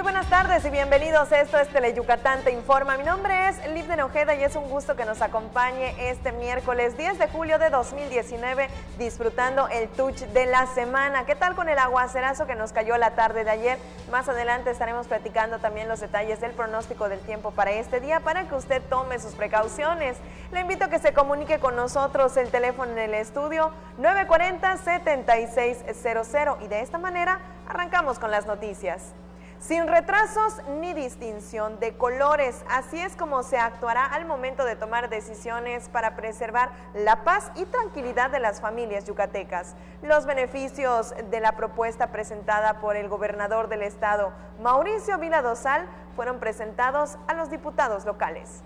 Muy buenas tardes y bienvenidos. Esto es Teleyucatán Te Informa. Mi nombre es Livden Ojeda y es un gusto que nos acompañe este miércoles 10 de julio de 2019 disfrutando el touch de la semana. ¿Qué tal con el aguacerazo que nos cayó la tarde de ayer? Más adelante estaremos platicando también los detalles del pronóstico del tiempo para este día para que usted tome sus precauciones. Le invito a que se comunique con nosotros, el teléfono en el estudio 940-7600 y de esta manera arrancamos con las noticias. Sin retrasos ni distinción de colores, así es como se actuará al momento de tomar decisiones para preservar la paz y tranquilidad de las familias yucatecas. Los beneficios de la propuesta presentada por el gobernador del estado, Mauricio Vila Dosal, fueron presentados a los diputados locales.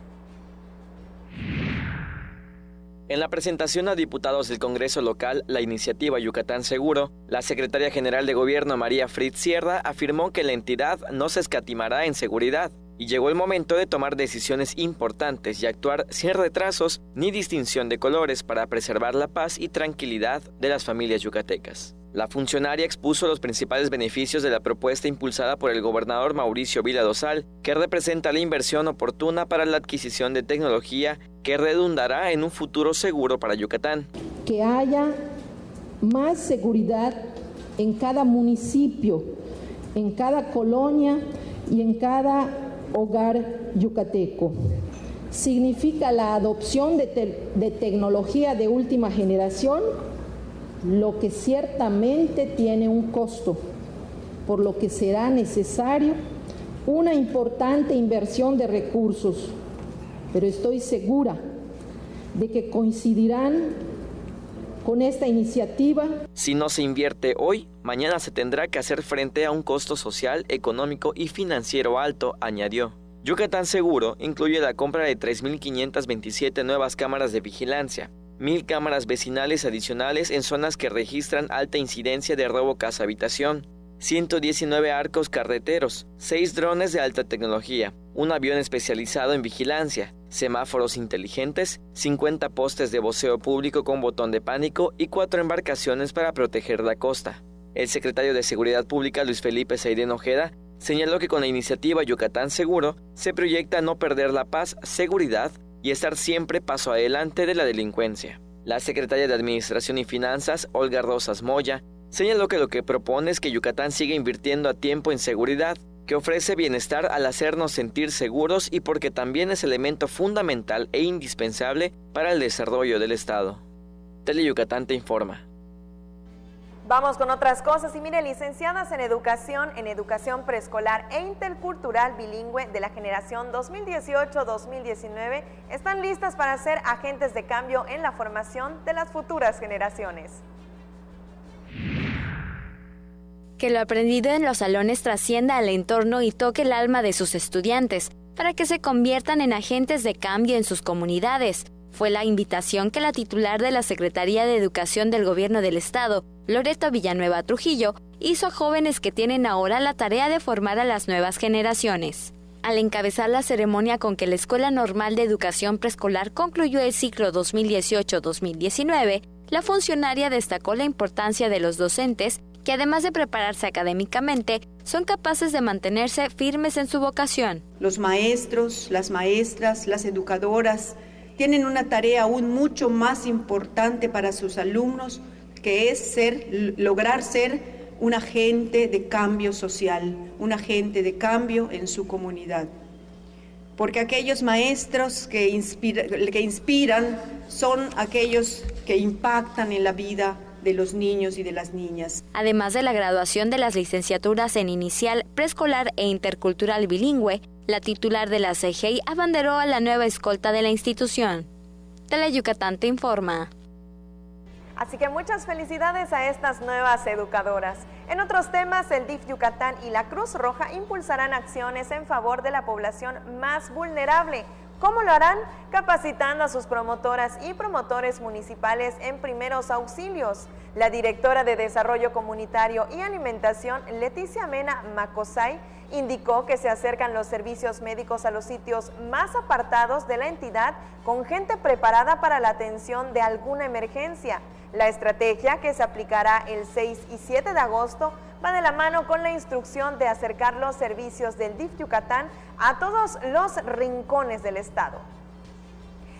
En la presentación a diputados del Congreso local, la iniciativa Yucatán Seguro, la secretaria general de Gobierno María Fritz Sierra afirmó que la entidad no se escatimará en seguridad y llegó el momento de tomar decisiones importantes y actuar sin retrasos ni distinción de colores para preservar la paz y tranquilidad de las familias yucatecas. La funcionaria expuso los principales beneficios de la propuesta impulsada por el gobernador Mauricio Vila Dosal, que representa la inversión oportuna para la adquisición de tecnología que redundará en un futuro seguro para Yucatán. Que haya más seguridad en cada municipio, en cada colonia y en cada hogar yucateco. Significa la adopción de tecnología de última generación, lo que ciertamente tiene un costo, por lo que será necesario una importante inversión de recursos, pero estoy segura de que coincidirán con esta iniciativa. Si no se invierte hoy, mañana se tendrá que hacer frente a un costo social, económico y financiero alto, añadió. Yucatán Seguro incluye la compra de 3.527 nuevas cámaras de vigilancia, 1,000 cámaras vecinales adicionales en zonas que registran alta incidencia de robo casa-habitación, 119 arcos carreteros, 6 drones de alta tecnología, un avión especializado en vigilancia, semáforos inteligentes, 50 postes de voceo público con botón de pánico y 4 embarcaciones para proteger la costa. El secretario de Seguridad Pública, Luis Felipe Seidén Ojeda, señaló que con la iniciativa Yucatán Seguro se proyecta no perder la paz, seguridad y estar siempre paso adelante de la delincuencia. La secretaria de Administración y Finanzas, Olga Rosas Moya, señaló que lo que propone es que Yucatán siga invirtiendo a tiempo en seguridad, que ofrece bienestar al hacernos sentir seguros y porque también es elemento fundamental e indispensable para el desarrollo del Estado. Teleyucatán Te Informa. Vamos con otras cosas y mire, licenciadas en educación preescolar e intercultural bilingüe de la generación 2018-2019 están listas para ser agentes de cambio en la formación de las futuras generaciones. Que lo aprendido en los salones trascienda al entorno y toque el alma de sus estudiantes, para que se conviertan en agentes de cambio en sus comunidades. Fue la invitación que la titular de la Secretaría de Educación del Gobierno del Estado, Loreto Villanueva Trujillo, hizo a jóvenes que tienen ahora la tarea de formar a las nuevas generaciones. Al encabezar la ceremonia con que la Escuela Normal de Educación Preescolar concluyó el ciclo 2018-2019, la funcionaria destacó la importancia de los docentes, que además de prepararse académicamente, son capaces de mantenerse firmes en su vocación. Los maestros, las maestras, las educadoras tienen una tarea aún mucho más importante para sus alumnos, que es lograr ser un agente de cambio social, un agente de cambio en su comunidad. Porque aquellos maestros que inspiran son aquellos que impactan en la vida de los niños y de las niñas. Además de la graduación de las licenciaturas en inicial, preescolar e intercultural bilingüe, la titular de la CGI abanderó a la nueva escolta de la institución. Teleyucatán Te Informa. Así que muchas felicidades a estas nuevas educadoras. En otros temas, el DIF Yucatán y la Cruz Roja impulsarán acciones en favor de la población más vulnerable. ¿Cómo lo harán? Capacitando a sus promotoras y promotores municipales en primeros auxilios. La directora de Desarrollo Comunitario y Alimentación, Leticia Mena Macosay, indicó que se acercan los servicios médicos a los sitios más apartados de la entidad con gente preparada para la atención de alguna emergencia. La estrategia, que se aplicará el 6 y 7 de agosto, va de la mano con la instrucción de acercar los servicios del DIF Yucatán a todos los rincones del estado.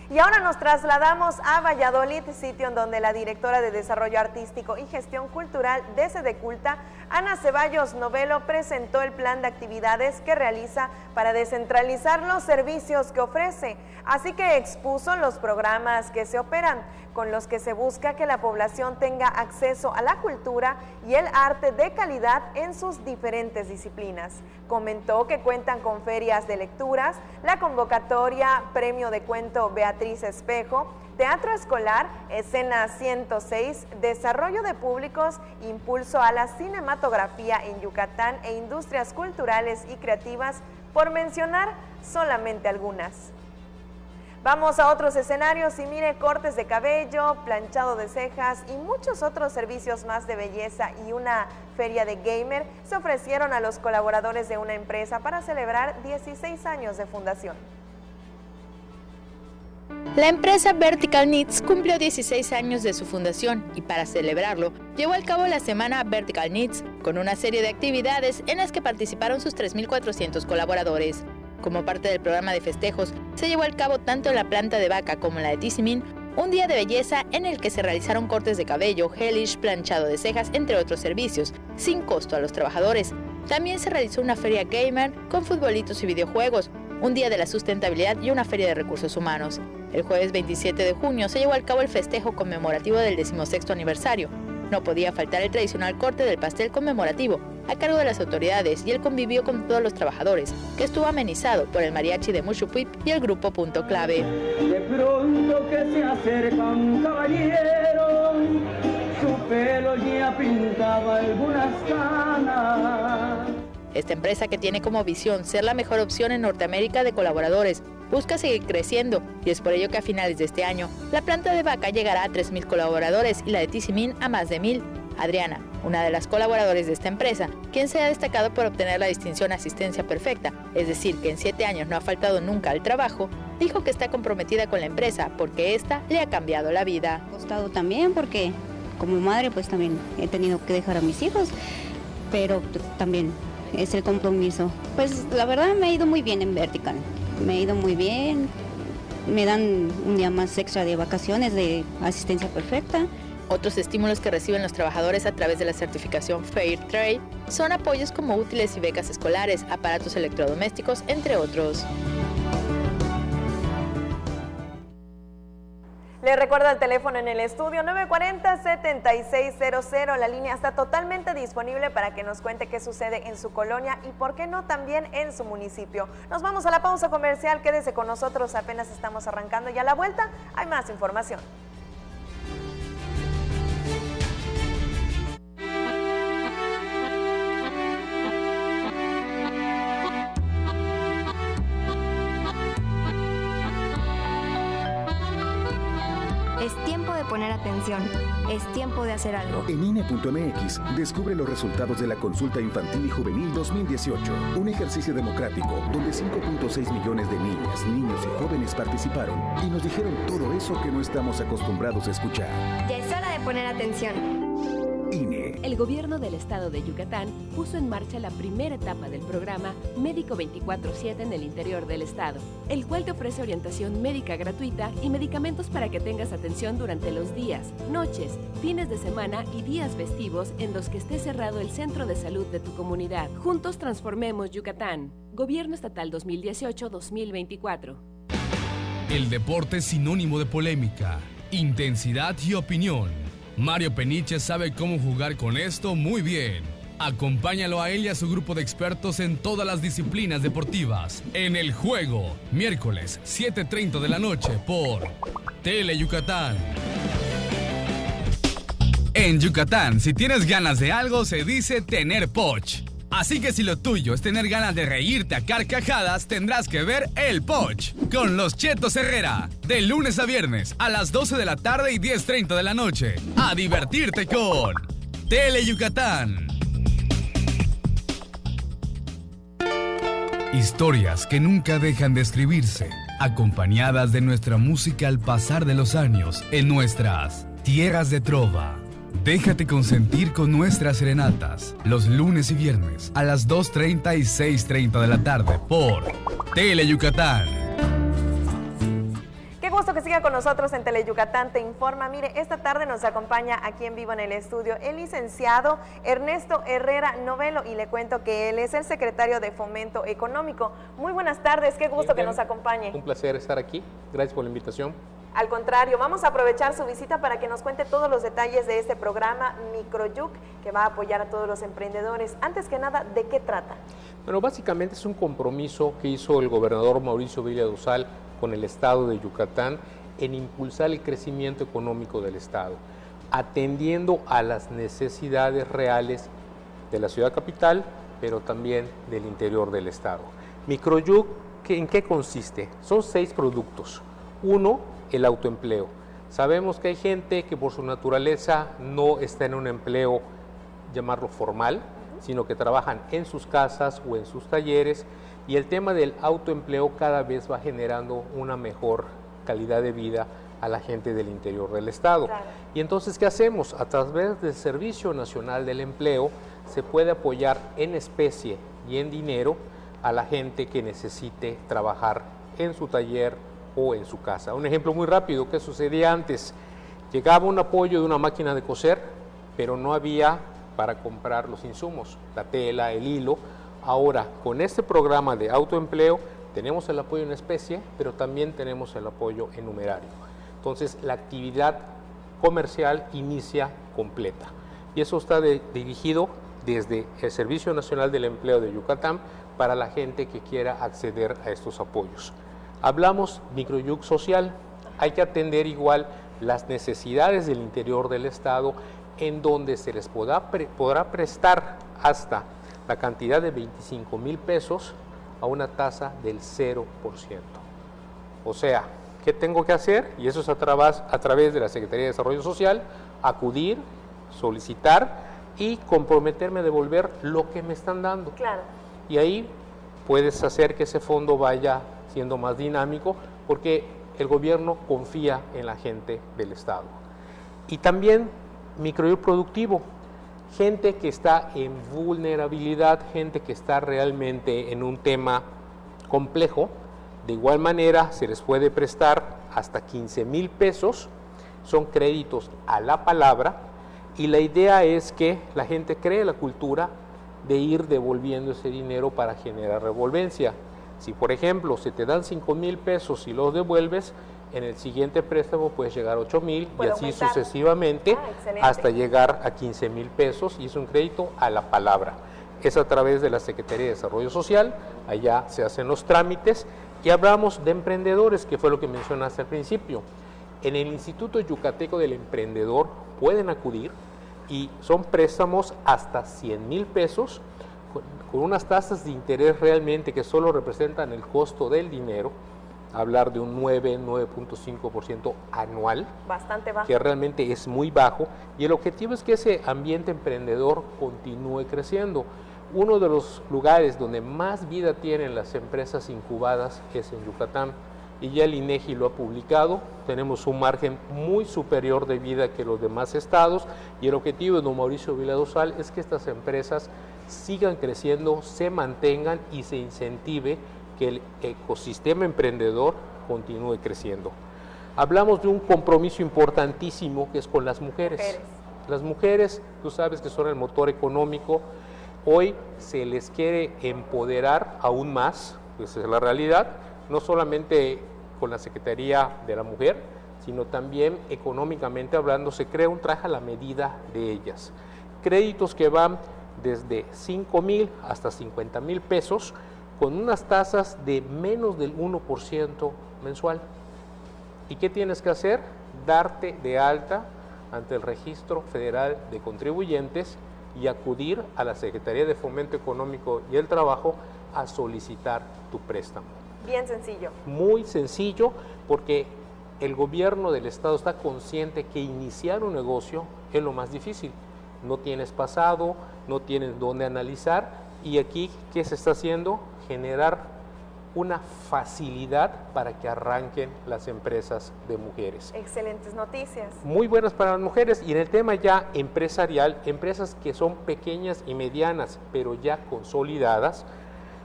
Y ahora nos trasladamos a Valladolid, sitio en donde la directora de Desarrollo Artístico y Gestión Cultural de Sedeculta, Ana Ceballos Novelo, presentó el plan de actividades que realiza para descentralizar los servicios que ofrece, así que expuso los programas que se operan, con los que se busca que la población tenga acceso a la cultura y el arte de calidad en sus diferentes disciplinas. Comentó que cuentan con ferias de lecturas, la convocatoria Premio de Cuento Beatriz Espejo, Teatro Escolar, Escena 106, Desarrollo de Públicos, Impulso a la Cinematografía en Yucatán e Industrias Culturales y Creativas, por mencionar solamente algunas. Vamos a otros escenarios y mire, cortes de cabello, planchado de cejas y muchos otros servicios más de belleza y una feria de gamer se ofrecieron a los colaboradores de una empresa para celebrar 16 años de fundación. La empresa Vertical Needs cumplió 16 años de su fundación y para celebrarlo llevó a cabo la semana Vertical Needs con una serie de actividades en las que participaron sus 3.400 colaboradores. Como parte del programa de festejos, se llevó a cabo tanto en la planta de Vaca como en la de Tizimín un día de belleza en el que se realizaron cortes de cabello, gelish, planchado de cejas, entre otros servicios, sin costo a los trabajadores. También se realizó una feria gamer con futbolitos y videojuegos, un día de la sustentabilidad y una feria de recursos humanos. El jueves 27 de junio se llevó a cabo el festejo conmemorativo del 16º aniversario. No podía faltar el tradicional corte del pastel conmemorativo, a cargo de las autoridades, y el convivio con todos los trabajadores, que estuvo amenizado por el mariachi de Mushupip y el grupo Punto Clave. De pronto que se acerca un caballero, su pelo ya pintaba algunas canas. Esta empresa, que tiene como visión ser la mejor opción en Norteamérica de colaboradores, busca seguir creciendo y es por ello que a finales de este año la planta de Vaca llegará a 3.000 colaboradores y la de Tizimín a más de 1.000. Adriana, una de las colaboradoras de esta empresa, quien se ha destacado por obtener la distinción Asistencia Perfecta, es decir, que en 7 años no ha faltado nunca al trabajo, dijo que está comprometida con la empresa porque esta le ha cambiado la vida. Ha costado también porque como madre pues también he tenido que dejar a mis hijos, pero también es el compromiso. Pues la verdad me ha ido muy bien en Vertical, me ha ido muy bien, me dan un día más extra de vacaciones de Asistencia Perfecta. Otros estímulos que reciben los trabajadores a través de la certificación Fair Trade son apoyos como útiles y becas escolares, aparatos electrodomésticos, entre otros. Les recuerdo el teléfono en el estudio 940-7600. La línea está totalmente disponible para que nos cuente qué sucede en su colonia y por qué no también en su municipio. Nos vamos a la pausa comercial, quédese con nosotros, apenas estamos arrancando y a la vuelta hay más información. Es tiempo de poner atención. Es tiempo de hacer algo. En INE.mx, descubre los resultados de la Consulta Infantil y Juvenil 2018. Un ejercicio democrático donde 5.6 millones de niñas, niños y jóvenes participaron y nos dijeron todo eso que no estamos acostumbrados a escuchar. Ya es hora de poner atención. INE. El gobierno del estado de Yucatán puso en marcha la primera etapa del programa Médico 24/7 en el interior del estado, el cual te ofrece orientación médica gratuita y medicamentos para que tengas atención durante los días, noches, fines de semana y días festivos en los que esté cerrado el centro de salud de tu comunidad. Juntos transformemos Yucatán. Gobierno Estatal 2018-2024. El deporte es sinónimo de polémica, intensidad y opinión. Mario Peniche sabe cómo jugar con esto muy bien. Acompáñalo a él y a su grupo de expertos en todas las disciplinas deportivas. En El Juego, miércoles 7:30 de la noche por Tele Yucatán. En Yucatán, si tienes ganas de algo, se dice tener poch. Así que si lo tuyo es tener ganas de reírte a carcajadas, tendrás que ver El Poch con los Chetos Herrera, de lunes a viernes a las 12 de la tarde y 10:30 de la noche. A divertirte con Tele Yucatán. Historias que nunca dejan de escribirse, acompañadas de nuestra música al pasar de los años en nuestras tierras de trova. Déjate consentir con nuestras serenatas, los lunes y viernes a las 2:30 y 6:30 de la tarde por Tele Yucatán. Qué gusto que siga con nosotros en Tele Yucatán Te Informa. Mire, esta tarde nos acompaña aquí en vivo en el estudio el licenciado Ernesto Herrera Novelo y le cuento que él es el secretario de Fomento Económico. Muy buenas tardes, qué gusto que nos acompañe. Un placer estar aquí, gracias por la invitación. Al contrario, vamos a aprovechar su visita para que nos cuente todos los detalles de este programa Microyuc, que va a apoyar a todos los emprendedores. Antes que nada, ¿de qué trata? Bueno, básicamente es un compromiso que hizo el gobernador Mauricio Vila Dosal con el estado de Yucatán en impulsar el crecimiento económico del estado, atendiendo a las necesidades reales de la ciudad capital, pero también del interior del estado. Microyuc, ¿en qué consiste? Son 6 productos. 1, el autoempleo. Sabemos que hay gente que por su naturaleza no está en un empleo, llamarlo formal, sino que trabajan en sus casas o en sus talleres, y el tema del autoempleo cada vez va generando una mejor calidad de vida a la gente del interior del estado. Claro. Y entonces, ¿qué hacemos? A través del Servicio Nacional del Empleo se puede apoyar en especie y en dinero a la gente que necesite trabajar en su taller o en su casa. Un ejemplo muy rápido, ¿qué sucedía antes? Llegaba un apoyo de una máquina de coser, pero no había para comprar los insumos, la tela, el hilo. Ahora, con este programa de autoempleo, tenemos el apoyo en especie, pero también tenemos el apoyo en numerario. Entonces, la actividad comercial inicia completa. Y eso está dirigido desde el Servicio Nacional del Empleo de Yucatán para la gente que quiera acceder a estos apoyos. Hablamos Microyuc social, hay que atender igual las necesidades del interior del estado, en donde se les podrá prestar hasta la cantidad de 25,000 pesos a una tasa del 0%. O sea, ¿qué tengo que hacer? Y eso es a través de la Secretaría de Desarrollo Social, acudir, solicitar y comprometerme a devolver lo que me están dando. Claro. Y ahí puedes hacer que ese fondo vaya siendo más dinámico, porque el gobierno confía en la gente del estado. Y también microyuc productivo, gente que está en vulnerabilidad, gente que está realmente en un tema complejo. De igual manera se les puede prestar hasta 15,000 pesos, son créditos a la palabra, y la idea es que la gente cree la cultura de ir devolviendo ese dinero para generar revolvencia. Si, por ejemplo, se te dan 5,000 pesos y los devuelves, en el siguiente préstamo puedes llegar a 8,000 y así sucesivamente hasta llegar a 15,000 pesos, y es un crédito a la palabra. Es a través de la Secretaría de Desarrollo Social, allá se hacen los trámites, y hablamos de emprendedores, que fue lo que mencionaste al principio. En el Instituto Yucateco del Emprendedor pueden acudir y son préstamos hasta 100,000 pesos, con unas tasas de interés realmente que solo representan el costo del dinero, hablar de un 9.5% anual, bastante bajo, que realmente es muy bajo, y el objetivo es que ese ambiente emprendedor continúe creciendo. Uno de los lugares donde más vida tienen las empresas incubadas es en Yucatán, y ya el INEGI lo ha publicado. Tenemos un margen muy superior de vida que los demás estados, y el objetivo de don Mauricio Vila Dosal es que estas empresas sigan creciendo, se mantengan y se incentive que el ecosistema emprendedor continúe creciendo. Hablamos de un compromiso importantísimo que es con las mujeres. Las mujeres, tú sabes que son el motor económico. Hoy se les quiere empoderar aún más, esa es la realidad, no solamente con la Secretaría de la Mujer, sino también económicamente hablando. Se crea un traje a la medida de ellas. Créditos que van desde 5,000 hasta 50,000 pesos, con unas tasas de menos del 1% mensual. ¿Y qué tienes que hacer? Darte de alta ante el Registro Federal de Contribuyentes y acudir a la Secretaría de Fomento Económico y el Trabajo a solicitar tu préstamo. Bien sencillo. Muy sencillo, porque el gobierno del estado está consciente que iniciar un negocio es lo más difícil. No tienes pasado, no tienes dónde analizar, y aquí, ¿qué se está haciendo? Generar una facilidad para que arranquen las empresas de mujeres. Excelentes noticias. Muy buenas para las mujeres. Y en el tema ya empresarial, empresas que son pequeñas y medianas, pero ya consolidadas,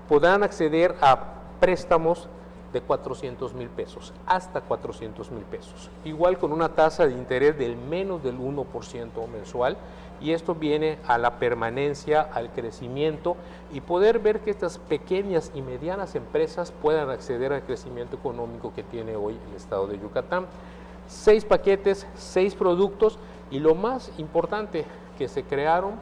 podrán acceder a préstamos de 400,000 pesos, hasta 400,000 pesos. Igual con una tasa de interés del menos del 1% mensual, y esto viene a la permanencia, al crecimiento y poder ver que estas pequeñas y medianas empresas puedan acceder al crecimiento económico que tiene hoy el estado de Yucatán. 6 paquetes, 6 productos y lo más importante, que se crearon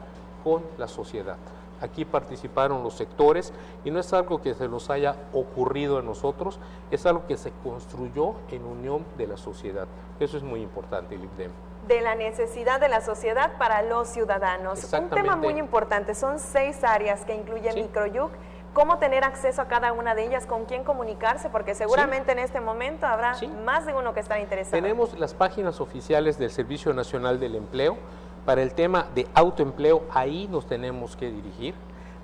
con la sociedad. Aquí participaron los sectores y no es algo que se nos haya ocurrido a nosotros, es algo que se construyó en unión de la sociedad. Eso es muy importante, el IFDEM. De la necesidad de la sociedad para los ciudadanos. Un tema muy importante, son 6 áreas que incluye Microyuc. ¿Cómo tener acceso a cada una de ellas? ¿Con quién comunicarse? Porque seguramente en este momento habrá más de uno que está interesado. Tenemos las páginas oficiales del Servicio Nacional del Empleo. Para el tema de autoempleo, ahí nos tenemos que dirigir.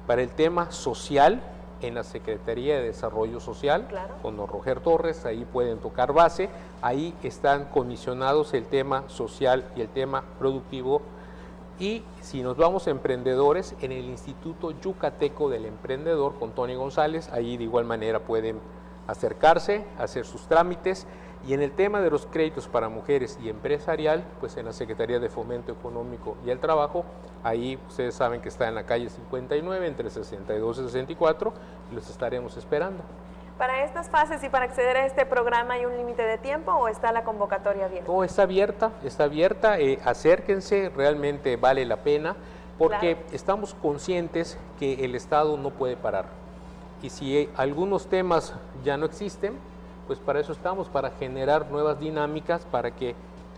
Para el tema social, en la Secretaría de Desarrollo Social, con don Roger Torres, ahí pueden tocar base. Ahí están comisionados el tema social y el tema productivo. Y si nos vamos a emprendedores, en el Instituto Yucateco del Emprendedor, con Tony González, ahí de igual manera pueden acercarse, hacer sus trámites. Y en el tema de los créditos para mujeres y empresarial, pues en la Secretaría de Fomento Económico y el Trabajo, ahí ustedes saben que está en la calle 59, entre 62 y 64, y los estaremos esperando. ¿Para estas fases y para acceder a este programa hay un límite de tiempo o está la convocatoria abierta? No, está abierta, acérquense, realmente vale la pena, porque estamos conscientes que el Estado no puede parar. Y si algunos temas ya no existen, pues para eso estamos, para generar nuevas dinámicas, para que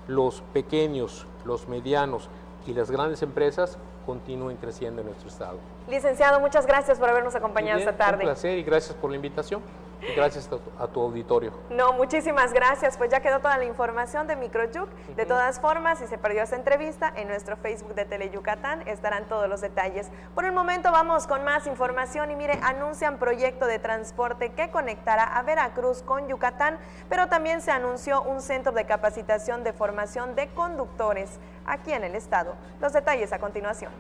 los pequeños, los medianos y las grandes empresas continúen creciendo en nuestro estado. Licenciado, muchas gracias por habernos acompañado esta tarde. Un placer y gracias por la invitación. Y gracias a tu auditorio. No, muchísimas gracias. Pues ya quedó toda la información de Microyuc. De todas formas, si se perdió esta entrevista, en nuestro Facebook de Teleyucatán estarán todos los detalles. Por el momento vamos con más información y mire, anuncian proyecto de transporte que conectará a Veracruz con Yucatán, pero también se anunció un centro de capacitación de formación de conductores aquí en el estado. Los detalles a continuación.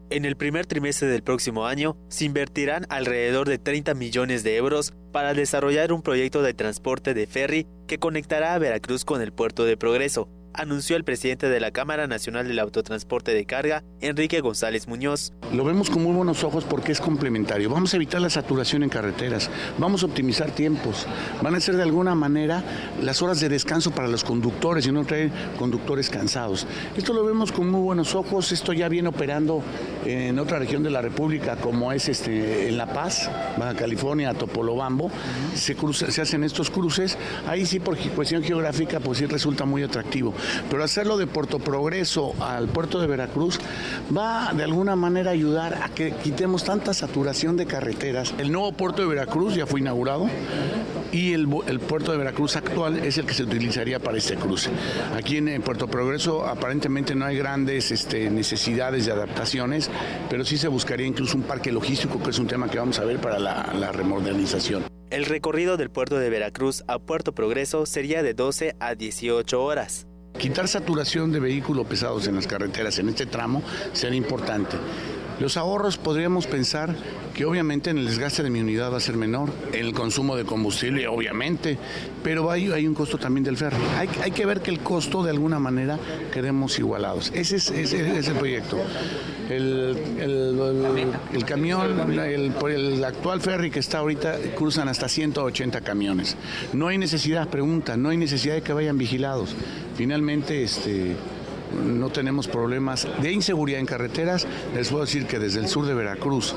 En el primer trimestre del próximo año, se invertirán alrededor de 30 millones de euros para desarrollar un proyecto de transporte de ferry que conectará a Veracruz con el puerto de Progreso, anunció el presidente de la Cámara Nacional del Autotransporte de Carga, Enrique González Muñoz. Lo vemos con muy buenos ojos porque es complementario. Vamos a evitar la saturación en carreteras, vamos a optimizar tiempos, van a ser de alguna manera las horas de descanso para los conductores y no traer conductores cansados. Esto lo vemos con muy buenos ojos, esto ya viene operando en otra región de la República como es en La Paz, Baja California, Topolobampo, se hacen estos cruces, ahí sí por cuestión geográfica pues sí resulta muy atractivo. Pero hacerlo de Puerto Progreso al puerto de Veracruz va de alguna manera a ayudar a que quitemos tanta saturación de carreteras. El nuevo puerto de Veracruz ya fue inaugurado y el puerto de Veracruz actual es el que se utilizaría para este cruce. Aquí en Puerto Progreso aparentemente no hay grandes necesidades de adaptaciones, pero sí se buscaría incluso un parque logístico, que es un tema que vamos a ver para la remodernización. El recorrido del puerto de Veracruz a Puerto Progreso sería de 12 a 18 horas. Quitar saturación de vehículos pesados en las carreteras en este tramo sería importante. Los ahorros podríamos pensar que obviamente en el desgaste de mi unidad va a ser menor, en el consumo de combustible obviamente, pero hay un costo también del ferry. Hay que ver que el costo de alguna manera quedemos igualados. Ese es el proyecto. El camión, el actual ferry que está ahorita cruzan hasta 180 camiones. No hay necesidad, no hay necesidad de que vayan vigilados. Finalmente, no tenemos problemas de inseguridad en carreteras. Les puedo decir que desde el sur de Veracruz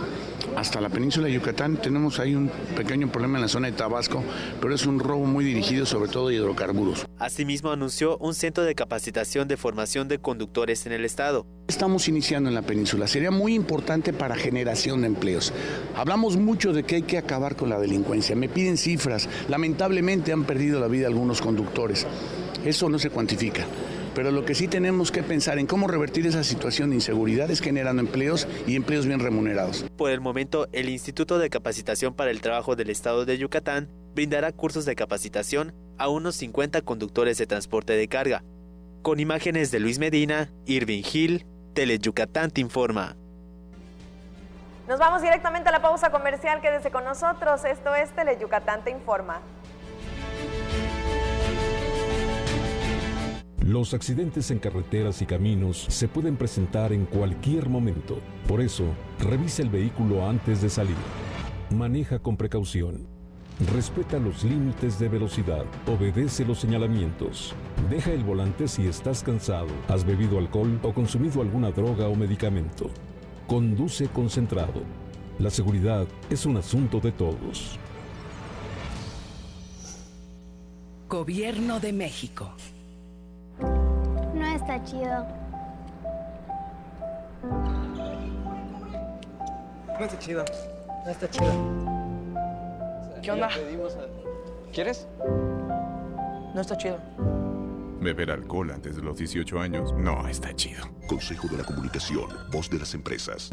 hasta la península de Yucatán tenemos ahí un pequeño problema en la zona de Tabasco, pero es un robo muy dirigido sobre todo de hidrocarburos. Asimismo anunció un centro de capacitación de formación de conductores en el estado. Estamos iniciando en la península, sería muy importante para generación de empleos. Hablamos mucho de que hay que acabar con la delincuencia, me piden cifras, lamentablemente han perdido la vida algunos conductores, eso no se cuantifica. pero lo que sí tenemos que pensar en cómo revertir esa situación de inseguridad es generando empleos y empleos bien remunerados. Por el momento, el Instituto de Capacitación para el Trabajo del Estado de Yucatán brindará cursos de capacitación a unos 50 conductores de transporte de carga. Con imágenes de Luis Medina, Irving Hill, Teleyucatán te informa. Nos vamos directamente a la pausa comercial. Quédese con nosotros. Esto es Teleyucatán te informa. Los accidentes en carreteras y caminos se pueden presentar en cualquier momento. Por eso, revisa el vehículo antes de salir. Maneja con precaución. Respeta los límites de velocidad. Obedece los señalamientos. Deja el volante si estás cansado, has bebido alcohol o consumido alguna droga o medicamento. Conduce concentrado. La seguridad es un asunto de todos. Gobierno de México. No está chido. No está chido. No está chido. ¿Qué onda? ¿Quieres? No está chido. Beber alcohol antes de los 18 años no está chido. Consejo de la Comunicación, voz de las empresas.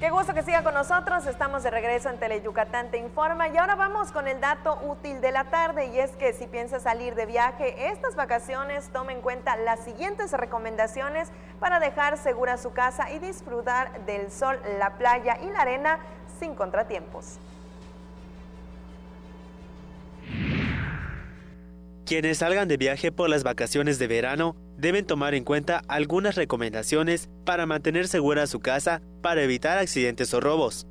Qué gusto que siga con nosotros. Estamos de regreso en Teleyucatán te informa y ahora vamos con el dato útil de la tarde, y es que si piensas salir de viaje estas vacaciones, tome en cuenta las siguientes recomendaciones para dejar segura su casa y disfrutar del sol, la playa y la arena sin contratiempos. Quienes salgan de viaje por las vacaciones de verano deben tomar en cuenta algunas recomendaciones para mantener segura su casa para evitar accidentes o robos.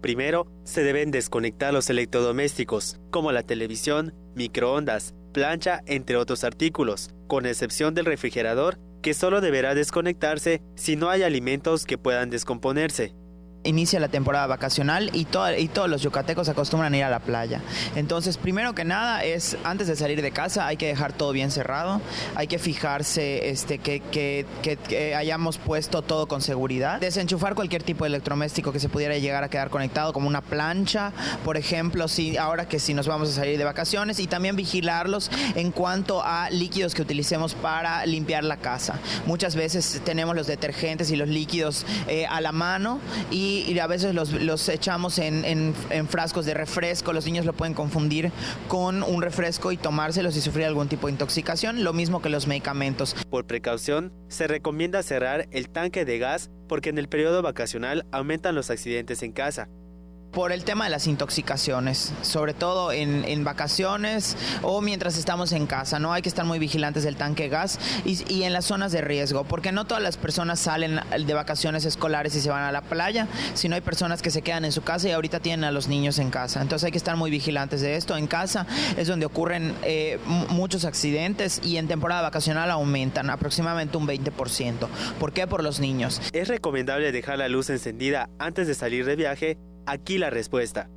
Primero, se deben desconectar los electrodomésticos, como la televisión, microondas, plancha, entre otros artículos, con excepción del refrigerador, que solo deberá desconectarse si no hay alimentos que puedan descomponerse. Inicia la temporada vacacional y todos los yucatecos acostumbran a ir a la playa. Entonces, primero que nada antes de salir de casa hay que dejar todo bien cerrado, hay que fijarse que hayamos puesto todo con seguridad. Desenchufar cualquier tipo de electrodoméstico que se pudiera llegar a quedar conectado, como una plancha, por ejemplo, si nos vamos a salir de vacaciones, y también vigilarlos en cuanto a líquidos que utilicemos para limpiar la casa. Muchas veces tenemos los detergentes y los líquidos a la mano y a veces los echamos en frascos de refresco. Los niños lo pueden confundir con un refresco y tomárselos y sufrir algún tipo de intoxicación, lo mismo que los medicamentos. Por precaución, se recomienda cerrar el tanque de gas porque en el periodo vacacional aumentan los accidentes en casa. Por el tema de las intoxicaciones, sobre todo en vacaciones o mientras estamos en casa, ¿no? Hay que estar muy vigilantes del tanque de gas y en las zonas de riesgo, porque no todas las personas salen de vacaciones escolares y se van a la playa, sino hay personas que se quedan en su casa y ahorita tienen a los niños en casa. Entonces hay que estar muy vigilantes de esto. En casa es donde ocurren muchos accidentes y en temporada vacacional aumentan aproximadamente un 20%. ¿Por qué? Por los niños. ¿Es recomendable dejar la luz encendida antes de salir de viaje? Aquí la respuesta.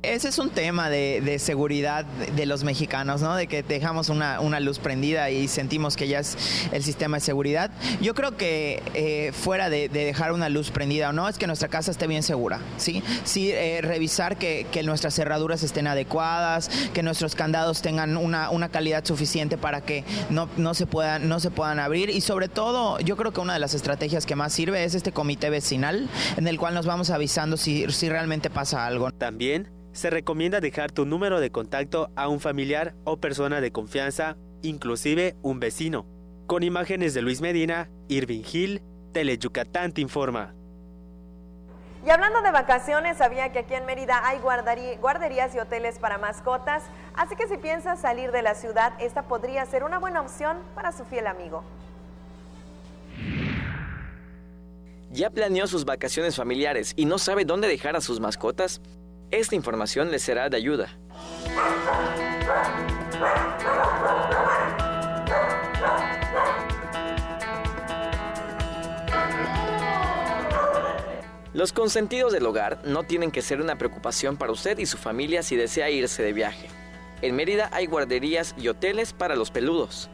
Ese es un tema de seguridad de los mexicanos, ¿no? De que dejamos una luz prendida y sentimos que ya es el sistema de seguridad. Yo creo que fuera de dejar una luz prendida o no, es que nuestra casa esté bien segura, ¿sí? Sí, revisar que nuestras cerraduras estén adecuadas, que nuestros candados tengan una calidad suficiente para que no se puedan abrir, y sobre todo yo creo que una de las estrategias que más sirve es este comité vecinal en el cual nos vamos avisando si realmente pasa algo. También se recomienda dejar tu número de contacto a un familiar o persona de confianza, inclusive un vecino. Con imágenes de Luis Medina, Irving Hill, Teleyucatán te informa. Y hablando de vacaciones, sabía que aquí en Mérida hay guarderías y hoteles para mascotas, así que si piensas salir de la ciudad, esta podría ser una buena opción para su fiel amigo. ¿Ya planeó sus vacaciones familiares y no sabe dónde dejar a sus mascotas? Esta información les será de ayuda. Los consentidos del hogar no tienen que ser una preocupación para usted y su familia si desea irse de viaje. En Mérida hay guarderías y hoteles para los peludos.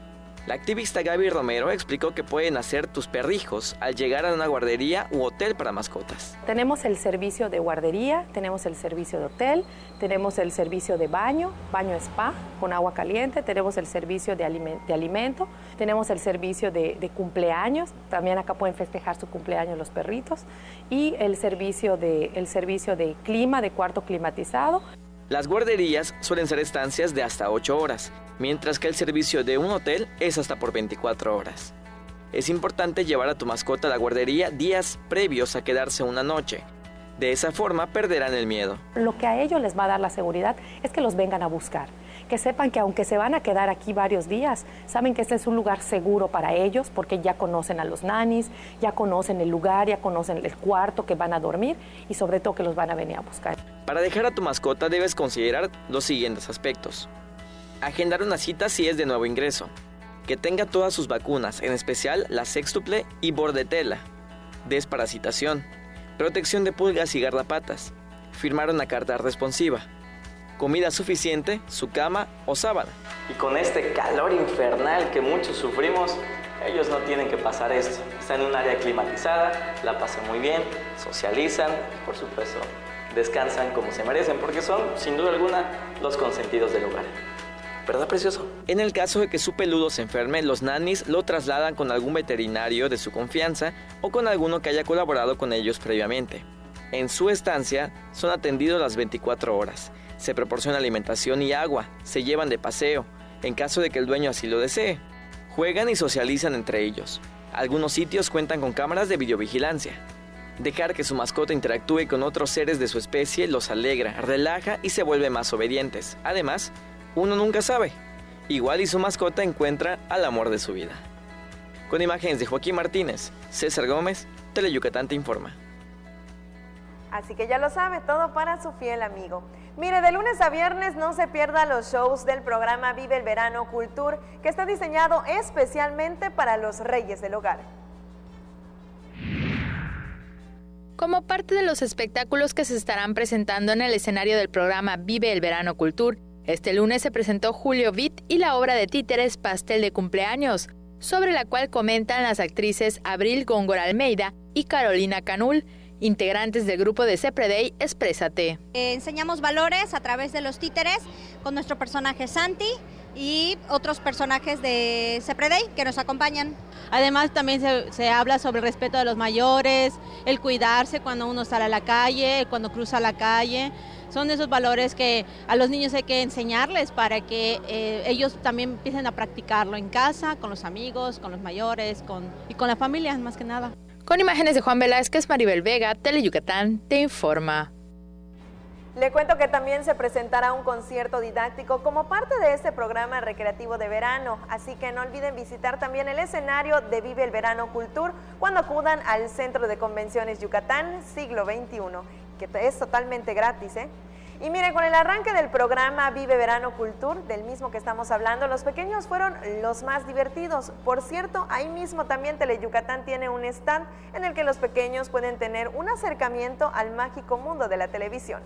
La activista Gaby Romero explicó que pueden hacer tus perrijos al llegar a una guardería u hotel para mascotas. Tenemos el servicio de guardería, tenemos el servicio de hotel, tenemos el servicio de baño spa con agua caliente, tenemos el servicio de alimento, tenemos el servicio de cumpleaños, también acá pueden festejar su cumpleaños los perritos, y el servicio de clima, de cuarto climatizado. Las guarderías suelen ser estancias de hasta 8 horas, mientras que el servicio de un hotel es hasta por 24 horas. Es importante llevar a tu mascota a la guardería días previos a quedarse una noche. De esa forma perderán el miedo. Lo que a ellos les va a dar la seguridad es que los vengan a buscar, que sepan que aunque se van a quedar aquí varios días, saben que este es un lugar seguro para ellos porque ya conocen a los nanis, ya conocen el lugar, ya conocen el cuarto que van a dormir y sobre todo que los van a venir a buscar. Para dejar a tu mascota debes considerar los siguientes aspectos. Agendar una cita si es de nuevo ingreso. Que tenga todas sus vacunas, en especial la sextuple y bordetela. Desparasitación. Protección de pulgas y garrapatas. Firmar una carta responsiva. Comida suficiente, su cama o sábana. Y con este calor infernal que muchos sufrimos, ellos no tienen que pasar esto. Están en un área climatizada, la pasan muy bien, socializan, por supuesto, descansan como se merecen, porque son, sin duda alguna, los consentidos del hogar. ¿Verdad, precioso? En el caso de que su peludo se enferme, los nanis lo trasladan con algún veterinario de su confianza o con alguno que haya colaborado con ellos previamente. En su estancia son atendidos las 24 horas. Se proporciona alimentación y agua, se llevan de paseo, en caso de que el dueño así lo desee. Juegan y socializan entre ellos. Algunos sitios cuentan con cámaras de videovigilancia. Dejar que su mascota interactúe con otros seres de su especie los alegra, relaja y se vuelve más obedientes. Además, uno nunca sabe. Igual y su mascota encuentra al amor de su vida. Con imágenes de Joaquín Martínez, César Gómez, Teleyucatán te informa. Así que ya lo sabe, todo para su fiel amigo. Mire, de lunes a viernes no se pierda los shows del programa Vive el Verano Cultur, que está diseñado especialmente para los reyes del hogar. Como parte de los espectáculos que se estarán presentando en el escenario del programa Vive el Verano Cultur, este lunes se presentó Julio Vitt y la obra de títeres Pastel de Cumpleaños, sobre la cual comentan las actrices Abril Góngora Almeida y Carolina Canul, integrantes del grupo de Cepredey Exprésate. Enseñamos valores a través de los títeres con nuestro personaje Santi y otros personajes de Cepredey que nos acompañan. Además también se habla sobre el respeto de los mayores, el cuidarse cuando uno sale a la calle, cuando cruza la calle. Son esos valores que a los niños hay que enseñarles para que ellos también empiecen a practicarlo en casa, con los amigos, con los mayores y con la familia más que nada. Con imágenes de Juan Velázquez, Maribel Vega, Teleyucatán te informa. Le cuento que también se presentará un concierto didáctico como parte de este programa recreativo de verano, así que no olviden visitar también el escenario de Vive el Verano Cultur cuando acudan al Centro de Convenciones Yucatán Siglo XXI, que es totalmente gratis, ¿eh? Y mire, con el arranque del programa Vive Verano Cultur, del mismo que estamos hablando, los pequeños fueron los más divertidos. Por cierto, ahí mismo también Teleyucatán tiene un stand en el que los pequeños pueden tener un acercamiento al mágico mundo de la televisión.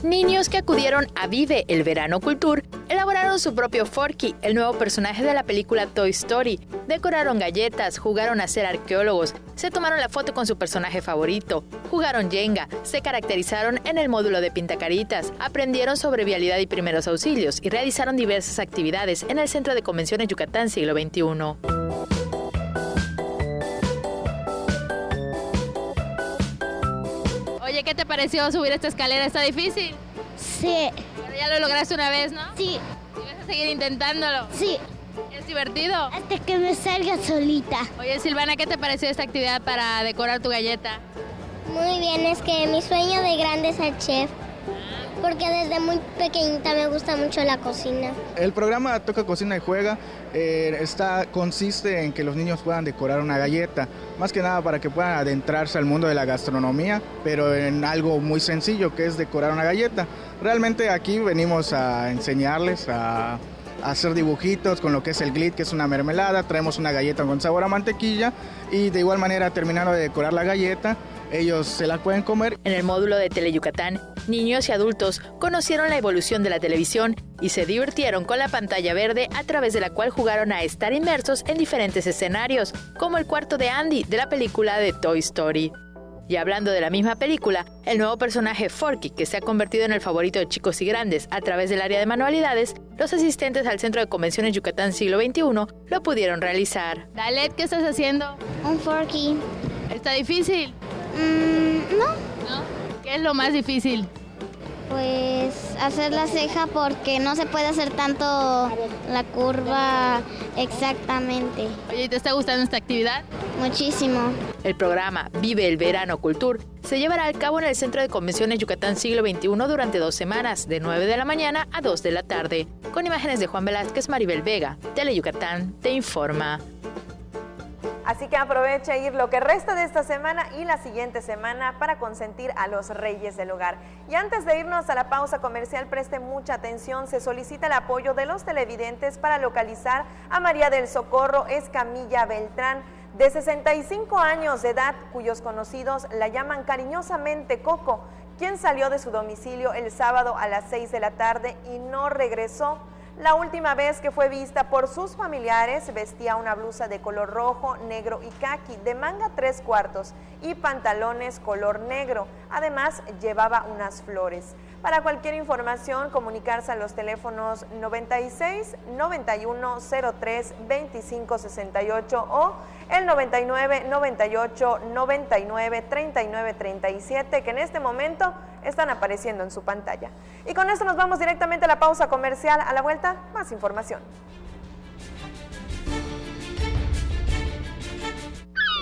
Niños que acudieron a Vive el Verano Cultur elaboraron su propio Forky, el nuevo personaje de la película Toy Story. Decoraron galletas, jugaron a ser arqueólogos, se tomaron la foto con su personaje favorito, jugaron Jenga, se caracterizaron en el módulo de pintacaritas, aprendieron sobre vialidad y primeros auxilios y realizaron diversas actividades en el Centro de Convenciones Yucatán Siglo XXI. Oye, ¿qué te pareció subir esta escalera? ¿Está difícil? Sí. Pero ya lo lograste una vez, ¿no? Sí. ¿Y vas a seguir intentándolo? Sí. ¿Es divertido? Hasta que me salga solita. Oye, Silvana, ¿qué te pareció esta actividad para decorar tu galleta? Muy bien, es que mi sueño de grande es ser chef. Porque desde muy pequeñita me gusta mucho la cocina. El programa Toca Cocina y Juega consiste en que los niños puedan decorar una galleta, más que nada para que puedan adentrarse al mundo de la gastronomía, pero en algo muy sencillo que es decorar una galleta. Realmente aquí venimos a enseñarles a hacer dibujitos con lo que es el glit, que es una mermelada, traemos una galleta con sabor a mantequilla y de igual manera terminando de decorar la galleta, ellos se la pueden comer. En el módulo de Teleyucatán, Niños y adultos conocieron la evolución de la televisión y se divirtieron con la pantalla verde a través de la cual jugaron a estar inmersos en diferentes escenarios, como el cuarto de Andy de la película de Toy Story. Y hablando de la misma película, el nuevo personaje Forky, que se ha convertido en el favorito de chicos y grandes a través del área de manualidades, los asistentes al Centro de Convenciones Yucatán Siglo XXI lo pudieron realizar. Dalet, ¿qué estás haciendo? Un Forky. ¿Está difícil? No. ¿No? ¿Qué es lo más difícil? Pues hacer la ceja porque no se puede hacer tanto la curva exactamente. Oye, ¿te está gustando esta actividad? Muchísimo. El programa Vive el Verano Cultur se llevará a cabo en el Centro de Convenciones Yucatán Siglo XXI durante 2 semanas, de 9 de la mañana a 2 de la tarde. Con imágenes de Juan Velázquez, Maribel Vega, Teleyucatán te informa. Así que aprovecha a ir lo que resta de esta semana y la siguiente semana para consentir a los reyes del hogar. Y antes de irnos a la pausa comercial, preste mucha atención. Se solicita el apoyo de los televidentes para localizar a María del Socorro Escamilla Beltrán, de 65 años de edad, cuyos conocidos la llaman cariñosamente Coco, quien salió de su domicilio el sábado a las 6 de la tarde y no regresó. La última vez que fue vista por sus familiares vestía una blusa de color rojo, negro y caqui, de manga 3/4 y pantalones color negro. Además, llevaba unas flores. Para cualquier información, comunicarse a los teléfonos 96 91 03 25 68 o el 99 98 99 39 37, que en este momento están apareciendo en su pantalla. Y con esto nos vamos directamente a la pausa comercial. A la vuelta, más información.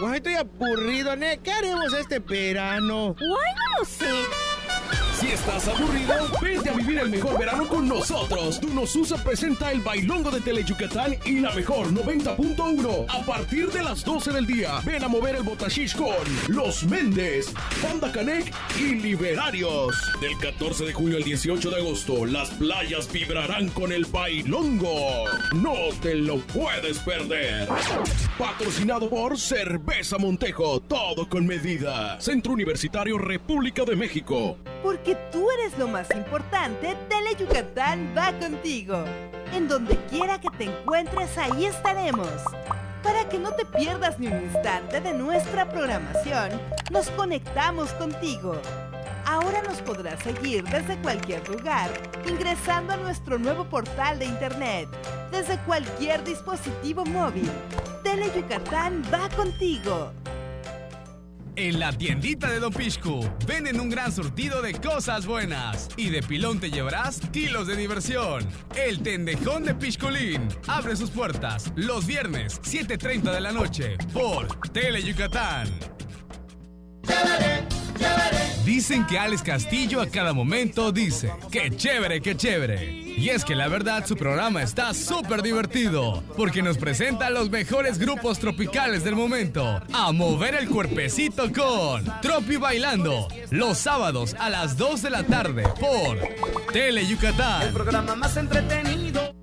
Guay, estoy aburrido, ¿ne? ¿Qué haremos este verano? Guay, no lo sé. Si estás aburrido, vente a vivir el mejor verano con nosotros. Tunosusa presenta el bailongo de Teleyucatán y la mejor 90.1. A partir de las 12 del día, ven a mover el botashish con Los Méndez, Banda Canec y Liberarios. Del 14 de junio al 18 de agosto, las playas vibrarán con el bailongo. No te lo puedes perder. Patrocinado por Cerveza Montejo, todo con medida. Centro Universitario República de México. Porque tú eres lo más importante, Teleyucatán va contigo. En donde quiera que te encuentres, ahí estaremos. Para que no te pierdas ni un instante de nuestra programación, nos conectamos contigo. Ahora nos podrás seguir desde cualquier lugar, ingresando a nuestro nuevo portal de internet, desde cualquier dispositivo móvil. Teleyucatán va contigo. En la tiendita de Don Pixcu venden un gran surtido de cosas buenas y de pilón te llevarás kilos de diversión. El Tendejón de Pixculín abre sus puertas los viernes 7:30 de la noche por Teleyucatán. Dicen que Alex Castillo a cada momento dice, ¡qué chévere, qué chévere! Y es que la verdad su programa está súper divertido, porque nos presenta a los mejores grupos tropicales del momento, a mover el cuerpecito con Tropi Bailando, los sábados a las 2 de la tarde por Teleyucatán. El programa más entretenido.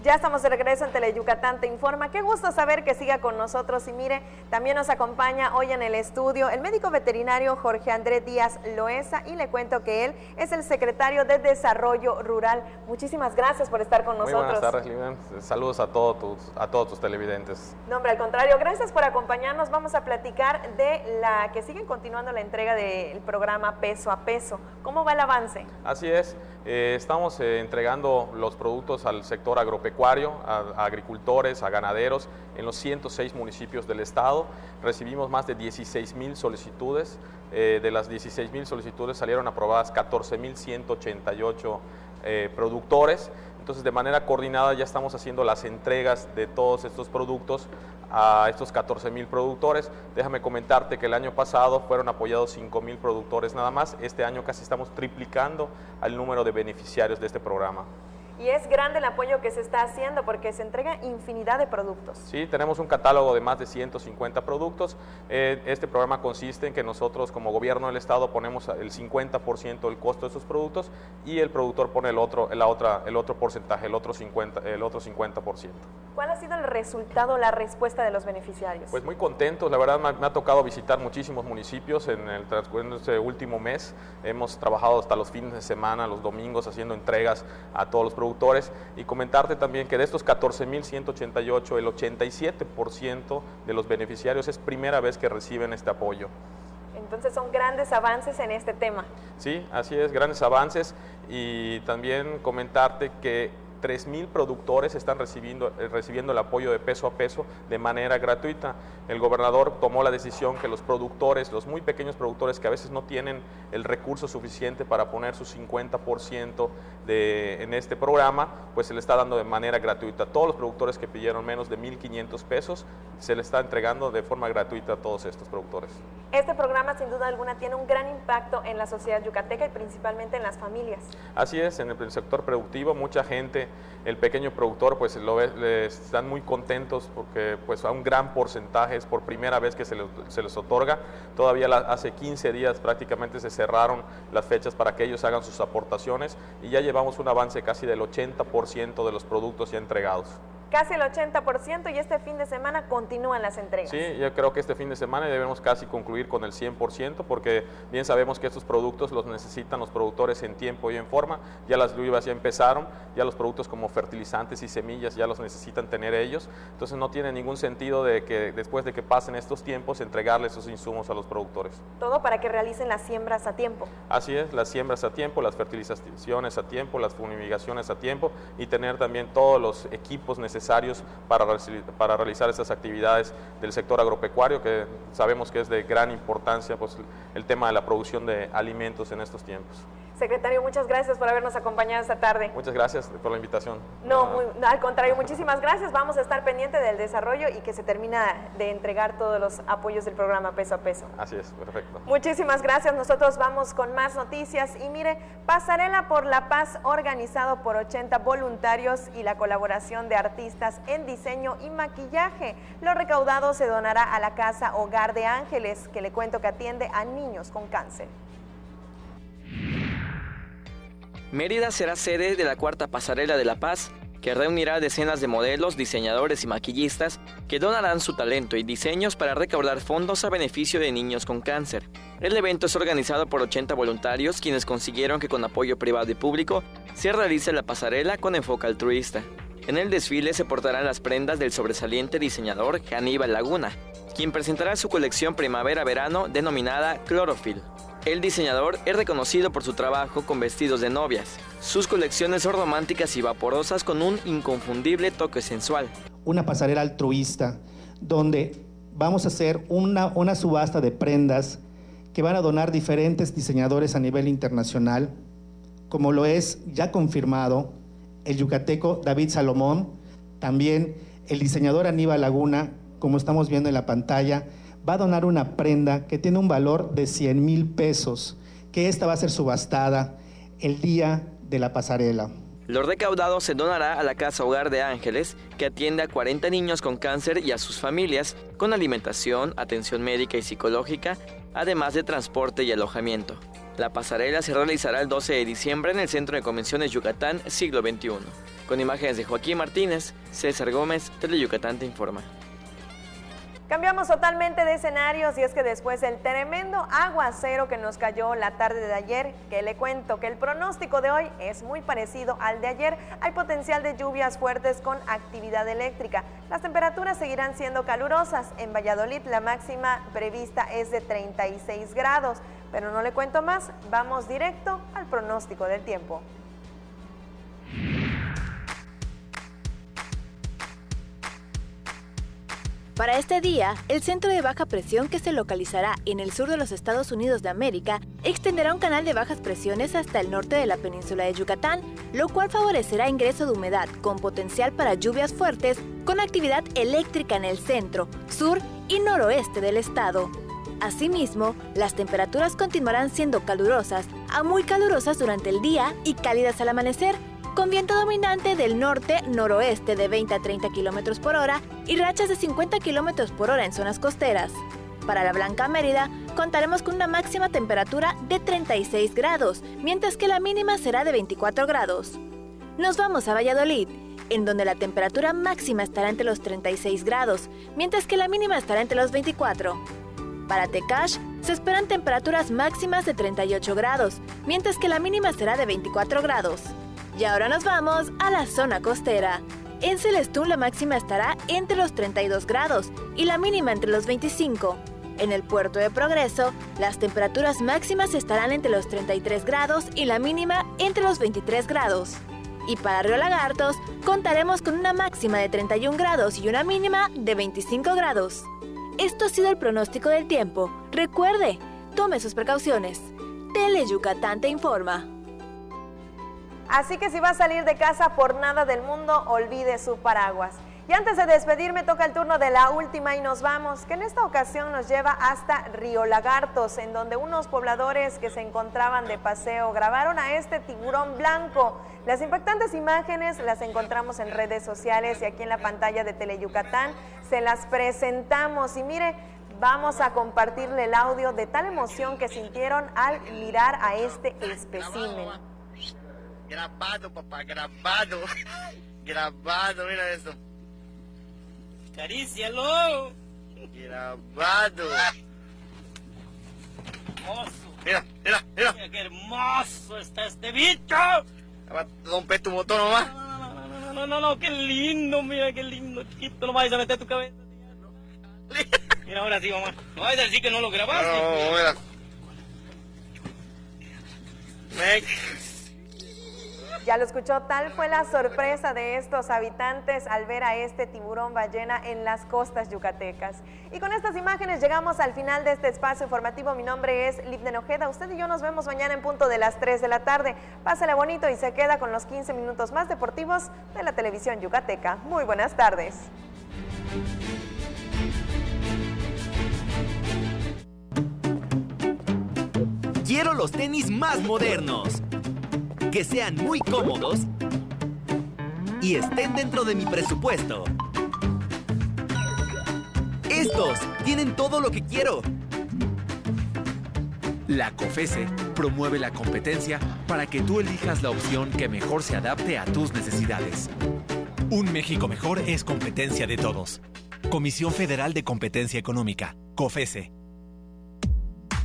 Ya estamos de regreso en Teleyucatán te informa. Qué gusto saber que siga con nosotros. Y mire, también nos acompaña hoy en el estudio el médico veterinario Jorge Andrés Díaz Loesa, y le cuento que él es el secretario de Desarrollo Rural. Muchísimas gracias por estar con nosotros. Muy buenas tardes, Lilian. Saludos a todos tus televidentes. No, hombre, al contrario, gracias por acompañarnos. Vamos a platicar de la que siguen continuando la entrega del programa Peso a Peso. ¿Cómo va el avance? Así es. Estamos entregando los productos al sector agropecuario, a agricultores, a ganaderos, en los 106 municipios del estado. Recibimos más de 16,000 solicitudes. De las 16,000 solicitudes salieron aprobadas 14,188 productores. Entonces, de manera coordinada ya estamos haciendo las entregas de todos estos productos a estos 14,000 productores. Déjame comentarte que el año pasado fueron apoyados 5,000 productores nada más. Este año casi estamos triplicando al número de beneficiarios de este programa. Y es grande el apoyo que se está haciendo porque se entrega infinidad de productos. Sí, tenemos un catálogo de más de 150 productos. Este programa consiste en que nosotros como gobierno del estado ponemos el 50% del costo de esos productos y el productor pone el otro porcentaje, el otro 50%. ¿Cuál ha sido el resultado, la respuesta de los beneficiarios? Pues muy contentos, la verdad me ha tocado visitar muchísimos municipios en este último mes. Hemos trabajado hasta los fines de semana, los domingos, haciendo entregas a todos los productores y comentarte también que de estos 14,188, el 87% de los beneficiarios es primera vez que reciben este apoyo. Entonces son grandes avances en este tema. Sí, así es, grandes avances y también comentarte que 3,000 productores están recibiendo el apoyo de peso a peso de manera gratuita. El gobernador tomó la decisión que los productores, los muy pequeños productores que a veces no tienen el recurso suficiente para poner su 50% en este programa, pues se le está dando de manera gratuita. Todos los productores que pidieron menos de 1,500 pesos, se le está entregando de forma gratuita a todos estos productores. Este programa sin duda alguna tiene un gran impacto en la sociedad yucateca y principalmente en las familias. Así es, en el sector productivo mucha gente, el pequeño productor pues están muy contentos porque pues a un gran porcentaje es por primera vez que se les otorga. Todavía hace 15 días prácticamente se cerraron las fechas para que ellos hagan sus aportaciones y ya llevamos un avance casi del 80% de los productos ya entregados. Casi el 80% y este fin de semana continúan las entregas. Sí, yo creo que este fin de semana debemos casi concluir con el 100% porque bien sabemos que estos productos los necesitan los productores en tiempo y en forma. Ya las lluvias ya empezaron, ya los productos como fertilizantes y semillas ya los necesitan tener ellos. Entonces no tiene ningún sentido de que después de que pasen estos tiempos entregarles esos insumos a los productores. Todo para que realicen las siembras a tiempo. Así es, las siembras a tiempo, las fertilizaciones a tiempo, las fumigaciones a tiempo y tener también todos los equipos necesarios para realizar estas actividades del sector agropecuario, que sabemos que es de gran importancia pues, el tema de la producción de alimentos en estos tiempos. Secretario, muchas gracias por habernos acompañado esta tarde. Muchas gracias por la invitación. No, al contrario, muchísimas gracias. Vamos a estar pendientes del desarrollo y que se termina de entregar todos los apoyos del programa Peso a Peso. Así es, perfecto. Muchísimas gracias. Nosotros vamos con más noticias y mire, Pasarela por la Paz organizado por 80 voluntarios y la colaboración de artistas en diseño y maquillaje. Lo recaudado se donará a la Casa Hogar de Ángeles, que le cuento que atiende a niños con cáncer. Mérida será sede de la cuarta Pasarela de la Paz, que reunirá decenas de modelos, diseñadores y maquillistas que donarán su talento y diseños para recaudar fondos a beneficio de niños con cáncer. El evento es organizado por 80 voluntarios, quienes consiguieron que con apoyo privado y público se realice la pasarela con enfoque altruista. En el desfile se portarán las prendas del sobresaliente diseñador Aníbal Laguna, quien presentará su colección primavera-verano denominada Clorofil. El diseñador es reconocido por su trabajo con vestidos de novias. Sus colecciones son románticas y vaporosas con un inconfundible toque sensual. Una pasarela altruista donde vamos a hacer una subasta de prendas que van a donar diferentes diseñadores a nivel internacional, como lo es ya confirmado el yucateco David Salomón, también el diseñador Aníbal Laguna, como estamos viendo en la pantalla, va a donar una prenda que tiene un valor de 100,000 pesos, que esta va a ser subastada el día de la pasarela. Lo recaudado se donará a la Casa Hogar de Ángeles, que atiende a 40 niños con cáncer y a sus familias, con alimentación, atención médica y psicológica, además de transporte y alojamiento. La pasarela se realizará el 12 de diciembre en el Centro de Convenciones Yucatán, siglo XXI. Con imágenes de Joaquín Martínez, César Gómez, Teleyucatán te informa. Cambiamos totalmente de escenarios y es que después del tremendo aguacero que nos cayó la tarde de ayer, que le cuento que el pronóstico de hoy es muy parecido al de ayer. Hay potencial de lluvias fuertes con actividad eléctrica. Las temperaturas seguirán siendo calurosas. En Valladolid la máxima prevista es de 36 grados. Pero no le cuento más, vamos directo al pronóstico del tiempo. Para este día, el centro de baja presión que se localizará en el sur de los Estados Unidos de América extenderá un canal de bajas presiones hasta el norte de la península de Yucatán, lo cual favorecerá ingreso de humedad con potencial para lluvias fuertes con actividad eléctrica en el centro, sur y noroeste del estado. Asimismo, las temperaturas continuarán siendo calurosas a muy calurosas durante el día y cálidas al amanecer, con viento dominante del norte-noroeste de 20 a 30 km por hora y rachas de 50 km por hora en zonas costeras. Para la Blanca Mérida, contaremos con una máxima temperatura de 36 grados, mientras que la mínima será de 24 grados. Nos vamos a Valladolid, en donde la temperatura máxima estará entre los 36 grados, mientras que la mínima estará entre los 24. Para Tecash, se esperan temperaturas máximas de 38 grados, mientras que la mínima será de 24 grados. Y ahora nos vamos a la zona costera. En Celestún la máxima estará entre los 32 grados y la mínima entre los 25. En el puerto de Progreso, las temperaturas máximas estarán entre los 33 grados y la mínima entre los 23 grados. Y para Río Lagartos, contaremos con una máxima de 31 grados y una mínima de 25 grados. Esto ha sido el pronóstico del tiempo. Recuerde, tome sus precauciones. Tele Yucatán te informa. Así que si va a salir de casa, por nada del mundo olvide su paraguas. Y antes de despedirme, toca el turno de la última y nos vamos, que en esta ocasión nos lleva hasta Río Lagartos, en donde unos pobladores que se encontraban de paseo grabaron a este tiburón blanco. Las impactantes imágenes las encontramos en redes sociales y aquí en la pantalla de Teleyucatán se las presentamos. Y mire, vamos a compartirle el audio de tal emoción que sintieron al mirar a este espécimen. Grabado, papá, grabado. Grabado, mira esto. Acarícialo. Grabado. Hermoso. Mira. Mira qué hermoso está este bicho. Rompe tu motor nomás. No, qué lindo, mira qué lindo, chiquito. No vayas a meter tu cabeza. Mira, ahora sí, mamá. No vayas a decir que no lo grabaste. No, mira. Ya lo escuchó, tal fue la sorpresa de estos habitantes al ver a este tiburón ballena en las costas yucatecas. Y con estas imágenes llegamos al final de este espacio informativo. Mi nombre es Livden Ojeda. Usted y yo nos vemos mañana en punto de las 3 de la tarde. Pásale bonito y se queda con los 15 minutos más deportivos de la televisión yucateca. Muy buenas tardes. Quiero los tenis más modernos, que sean muy cómodos y estén dentro de mi presupuesto. Estos tienen todo lo que quiero. La COFESE promueve la competencia para que tú elijas la opción que mejor se adapte a tus necesidades. Un México mejor es competencia de todos. Comisión Federal de Competencia Económica, COFESE.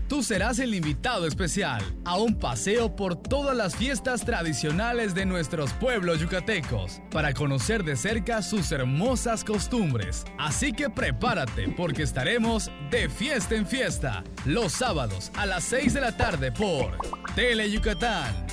Tú serás el invitado especial a un paseo por todas las fiestas tradicionales de nuestros pueblos yucatecos para conocer de cerca sus hermosas costumbres. Así que prepárate porque estaremos de fiesta en fiesta los sábados a las 6 de la tarde por Teleyucatán.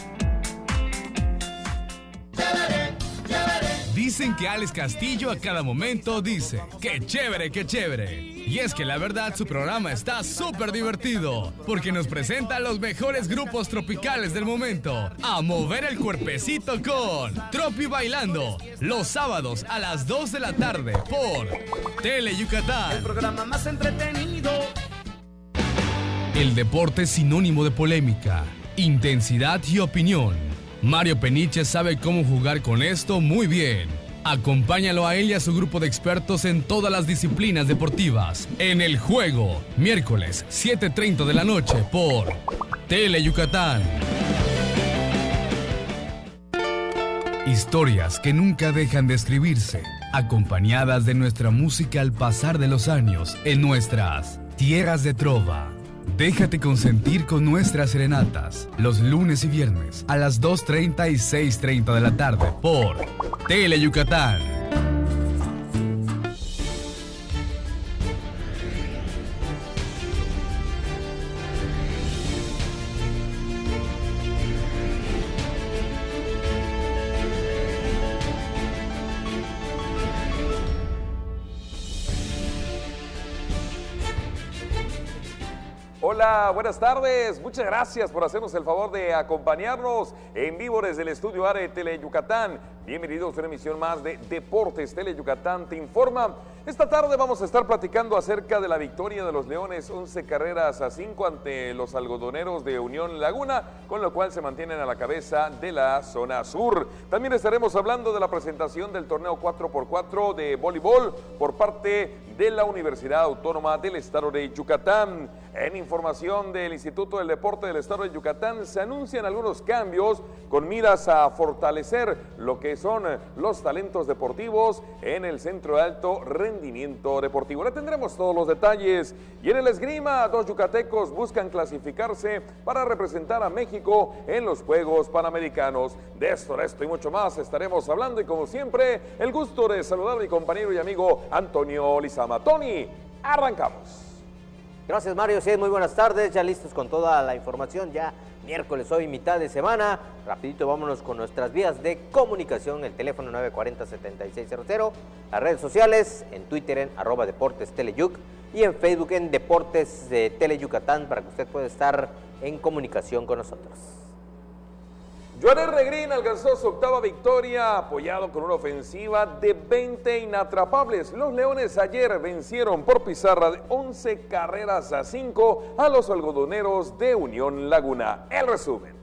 Dicen que Alex Castillo a cada momento dice, ¡qué chévere, qué chévere! Y es que la verdad su programa está súper divertido, porque nos presenta los mejores grupos tropicales del momento, a mover el cuerpecito con Tropi Bailando, los sábados a las 2 de la tarde por Teleyucatán. El programa más entretenido. El deporte es sinónimo de polémica, intensidad y opinión. Mario Peniche sabe cómo jugar con esto muy bien. Acompáñalo a él y a su grupo de expertos en todas las disciplinas deportivas. En El Juego, miércoles 7:30 de la noche por Teleyucatán. Historias que nunca dejan de escribirse, acompañadas de nuestra música al pasar de los años en nuestras tierras de trova. Déjate consentir con nuestras serenatas, los lunes y viernes a las 2:30 y 6:30 de la tarde por Teleyucatán. Hola, buenas tardes. Muchas gracias por hacernos el favor de acompañarnos en vivo desde el estudio A de Teleyucatán. Bienvenidos a una emisión más de Deportes Teleyucatán Te Informa. Esta tarde vamos a estar platicando acerca de la victoria de los Leones, 11 carreras a 5 ante los algodoneros de Unión Laguna, con lo cual se mantienen a la cabeza de la zona sur. También estaremos hablando de la presentación del torneo 4x4 de voleibol por parte de la Universidad Autónoma del Estado de Yucatán. En información del Instituto del Deporte del Estado de Yucatán se anuncian algunos cambios con miras a fortalecer lo que son los talentos deportivos en el Centro de Alto Rendimiento Deportivo. Le tendremos todos los detalles. Y en el esgrima, 2 yucatecos buscan clasificarse para representar a México en los Juegos Panamericanos. De esto y mucho más estaremos hablando, y como siempre, el gusto de saludar a mi compañero y amigo Antonio Lizama. Tony, arrancamos. Gracias, Mario. Sí, muy buenas tardes, ya listos con toda la información, ya miércoles, hoy mitad de semana. Rapidito vámonos con nuestras vías de comunicación, el teléfono 940-7600, las redes sociales, en Twitter en @DeportesTeleyuc y en Facebook en Deportes de Teleyucatán, para que usted pueda estar en comunicación con nosotros. Joaner Negrín alcanzó su 8ª victoria, apoyado con una ofensiva de 20 inatrapables. Los Leones ayer vencieron por pizarra de 11 carreras a 5 a los algodoneros de Unión Laguna. El resumen.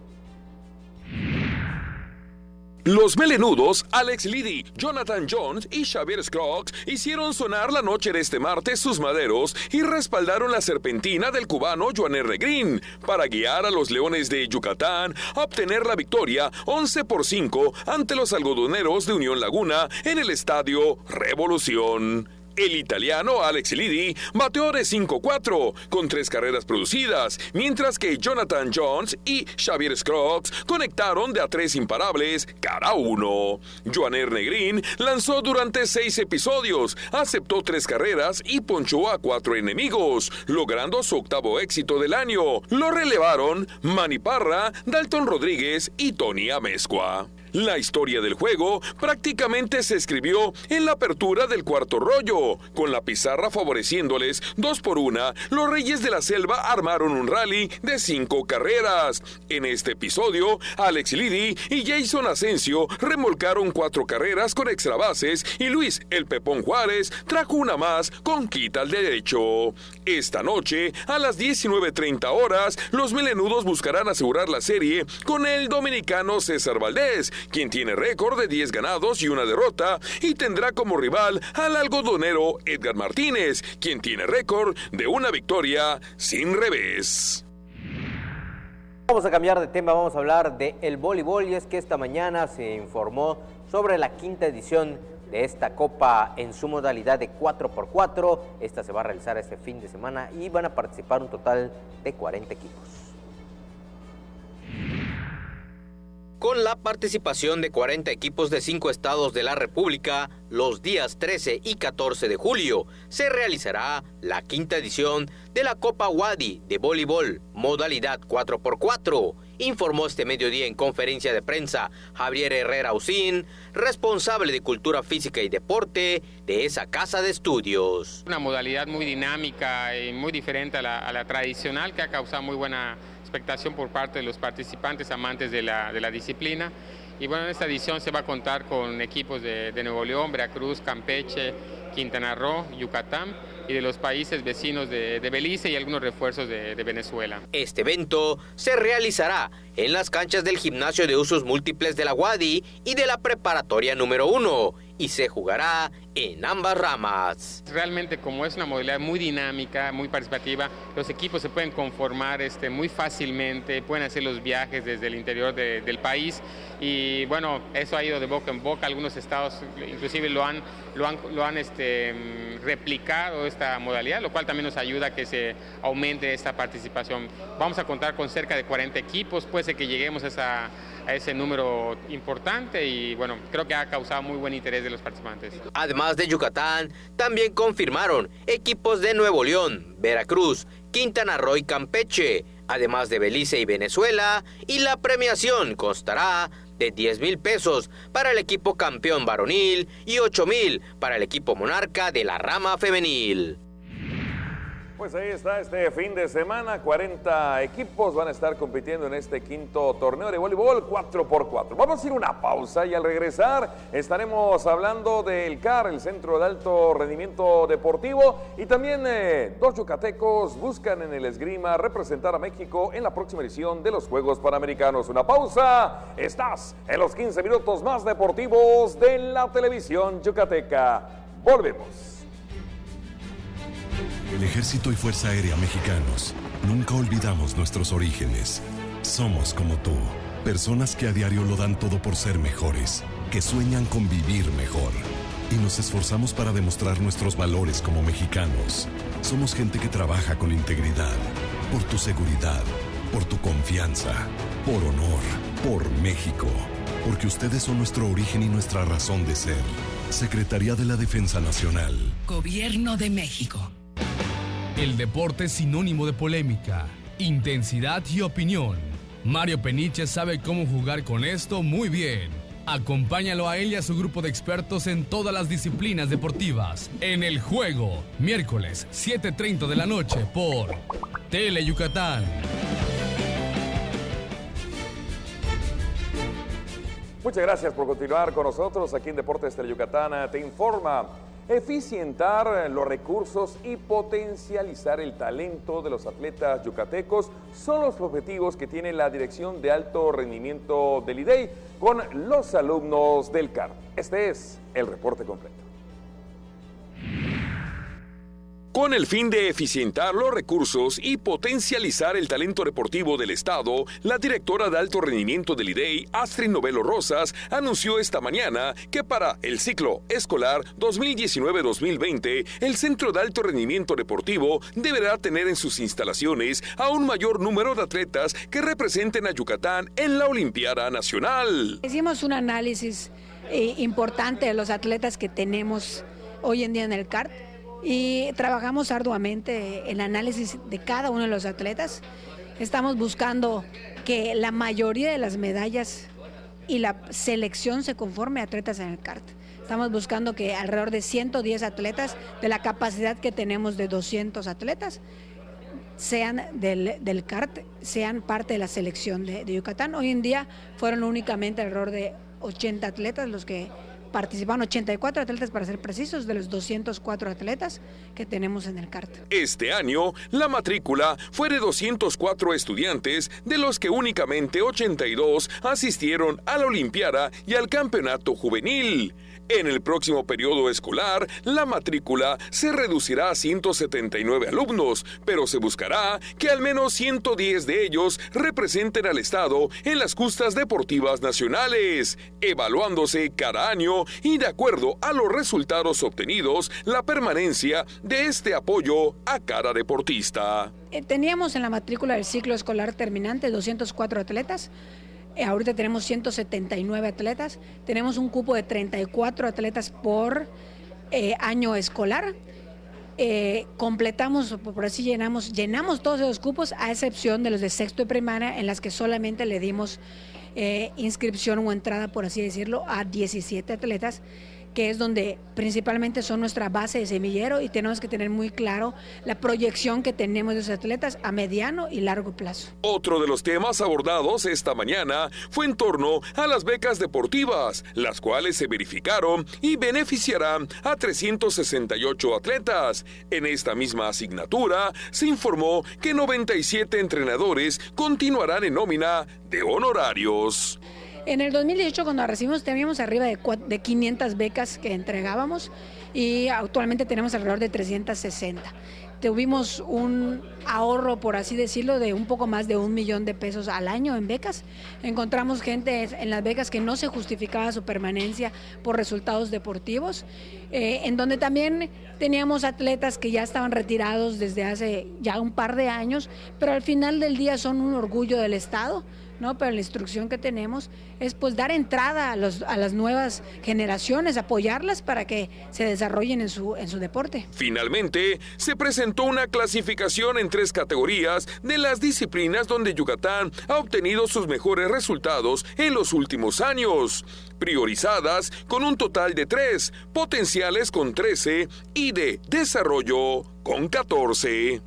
Los melenudos Alex Liddy, Jonathan Jones y Xavier Scruggs hicieron sonar la noche de este martes sus maderos y respaldaron la serpentina del cubano Joaner Negrín para guiar a los Leones de Yucatán a obtener la victoria 11-5 ante los algodoneros de Unión Laguna en el Estadio Revolución. El italiano Alex Liddy bateó de 5-4 con 3 carreras producidas, mientras que Jonathan Jones y Xavier Scruggs conectaron de a 3 imparables cada uno. Joaner Negrín lanzó durante 6 episodios, aceptó 3 carreras y ponchó a 4 enemigos, logrando su 8º éxito del año. Lo relevaron Manny Parra, Dalton Rodríguez y Tony Amezcua. La historia del juego prácticamente se escribió en la apertura del cuarto rollo, con la pizarra favoreciéndoles 2-1. Los Reyes de la Selva armaron un rally de 5 carreras. En este episodio, Alex Liddy y Jason Asensio remolcaron 4 carreras con extra bases y Luis El Pepón Juárez trajo una más con quita al derecho. Esta noche, a las 19:30 horas, los melenudos buscarán asegurar la serie con el dominicano César Valdés, quien tiene récord de 10 ganados y 1 derrota, y tendrá como rival al algodonero Edgar Martínez, quien tiene récord de 1 victoria sin revés. Vamos a cambiar de tema, vamos a hablar del voleibol, y es que esta mañana se informó sobre la 5ª edición de esta copa en su modalidad de 4x4. Esta se va a realizar este fin de semana y van a participar un total de 40 equipos. Con la participación de 40 equipos de 5 estados de la República, los días 13 y 14 de julio se realizará la 5ª edición de la Copa Wadi de voleibol, modalidad 4x4, informó este mediodía en conferencia de prensa Javier Herrera Usín, responsable de Cultura Física y Deporte de esa casa de estudios. Una modalidad muy dinámica y muy diferente a la tradicional, que ha causado muy buena expectación por parte de los participantes amantes de la disciplina. Y bueno, en esta edición se va a contar con equipos de Nuevo León, Veracruz, Campeche, Quintana Roo, Yucatán y de los países vecinos de Belice y algunos refuerzos de Venezuela. Este evento se realizará en las canchas del Gimnasio de Usos Múltiples de la UADY y de la Preparatoria número 1 y se jugará en ambas ramas. Realmente, como es una modalidad muy dinámica, muy participativa, los equipos se pueden conformar muy fácilmente, pueden hacer los viajes desde el interior del país y bueno, eso ha ido de boca en boca. Algunos estados inclusive lo han replicado esta modalidad, lo cual también nos ayuda a que se aumente esta participación. Vamos a contar con cerca de 40 equipos, puede ser que lleguemos a ese número importante y bueno, creo que ha causado muy buen interés de los participantes. Además de Yucatán, también confirmaron equipos de Nuevo León, Veracruz, Quintana Roo y Campeche, además de Belice y Venezuela, y la premiación constará de 10,000 pesos para el equipo campeón varonil y 8,000 para el equipo monarca de la rama femenil. Pues ahí está este fin de semana, 40 equipos van a estar compitiendo en este quinto torneo de voleibol 4x4. Vamos a ir a una pausa y al regresar estaremos hablando del CAR, el Centro de Alto Rendimiento Deportivo, y también dos yucatecos buscan en el esgrima representar a México en la próxima edición de los Juegos Panamericanos. Una pausa, estás en los 15 minutos más deportivos de la televisión yucateca. Volvemos. El Ejército y Fuerza Aérea Mexicanos, nunca olvidamos nuestros orígenes. Somos como tú, personas que a diario lo dan todo por ser mejores, que sueñan con vivir mejor. Y nos esforzamos para demostrar nuestros valores como mexicanos. Somos gente que trabaja con integridad, por tu seguridad, por tu confianza, por honor, por México. Porque ustedes son nuestro origen y nuestra razón de ser. Secretaría de la Defensa Nacional. Gobierno de México. El deporte es sinónimo de polémica, intensidad y opinión. Mario Peniche sabe cómo jugar con esto muy bien. Acompáñalo a él y a su grupo de expertos en todas las disciplinas deportivas. En El Juego, miércoles 7:30 de la noche por Tele Yucatán. Muchas gracias por continuar con nosotros aquí en Deportes Tele Yucatán. Te informa: eficientar los recursos y potencializar el talento de los atletas yucatecos son los objetivos que tiene la Dirección de Alto Rendimiento del IDEI con los alumnos del CAR. Este es el reporte completo. Con el fin de eficientar los recursos y potencializar el talento deportivo del Estado, la directora de alto rendimiento del IDEI, Astrid Novelo Rosas, anunció esta mañana que para el ciclo escolar 2019-2020, el Centro de Alto Rendimiento Deportivo deberá tener en sus instalaciones a un mayor número de atletas que representen a Yucatán en la Olimpiada Nacional. Hicimos un análisis importante de los atletas que tenemos hoy en día en el CART. Y trabajamos arduamente el análisis de cada uno de los atletas. Estamos buscando que la mayoría de las medallas y la selección se conforme a atletas en el CART. Estamos buscando que alrededor de 110 atletas, de la capacidad que tenemos de 200 atletas, sean del CART, sean parte de la selección de Yucatán. Hoy en día fueron únicamente alrededor de 80 atletas los que participaron, 84 atletas para ser precisos, de los 204 atletas que tenemos en el CART. Este año, la matrícula fue de 204 estudiantes, de los que únicamente 82 asistieron a la Olimpiada y al Campeonato Juvenil. En el próximo periodo escolar, la matrícula se reducirá a 179 alumnos, pero se buscará que al menos 110 de ellos representen al Estado en las justas deportivas nacionales, evaluándose cada año y de acuerdo a los resultados obtenidos, la permanencia de este apoyo a cada deportista. Teníamos en la matrícula del ciclo escolar terminante 204 atletas. Ahorita tenemos 179 atletas, tenemos un cupo de 34 atletas por año escolar. Completamos, por así llenamos todos esos cupos, a excepción de los de sexto y primaria, en las que solamente le dimos inscripción o entrada, por así decirlo, a 17 atletas, que es donde principalmente son nuestra base de semillero, y tenemos que tener muy claro la proyección que tenemos de esos atletas a mediano y largo plazo. Otro de los temas abordados esta mañana fue en torno a las becas deportivas, las cuales se verificaron y beneficiarán a 368 atletas. En esta misma asignatura se informó que 97 entrenadores continuarán en nómina de honorarios. En el 2018, cuando recibimos, teníamos arriba de 500 becas que entregábamos, y actualmente tenemos alrededor de 360. Tuvimos un ahorro, por así decirlo, de un poco más de $1 millón al año en becas. Encontramos gente en las becas que no se justificaba su permanencia por resultados deportivos, en donde también teníamos atletas que ya estaban retirados desde hace ya un par de años, pero al final del día son un orgullo del Estado, ¿no? Pero la instrucción que tenemos es pues dar entrada a las nuevas generaciones, apoyarlas para que se desarrollen en su deporte. Finalmente, se presentó una clasificación en 3 categorías de las disciplinas donde Yucatán ha obtenido sus mejores resultados en los últimos años, priorizadas con un total de 3, potenciales con 13 y de desarrollo con 14.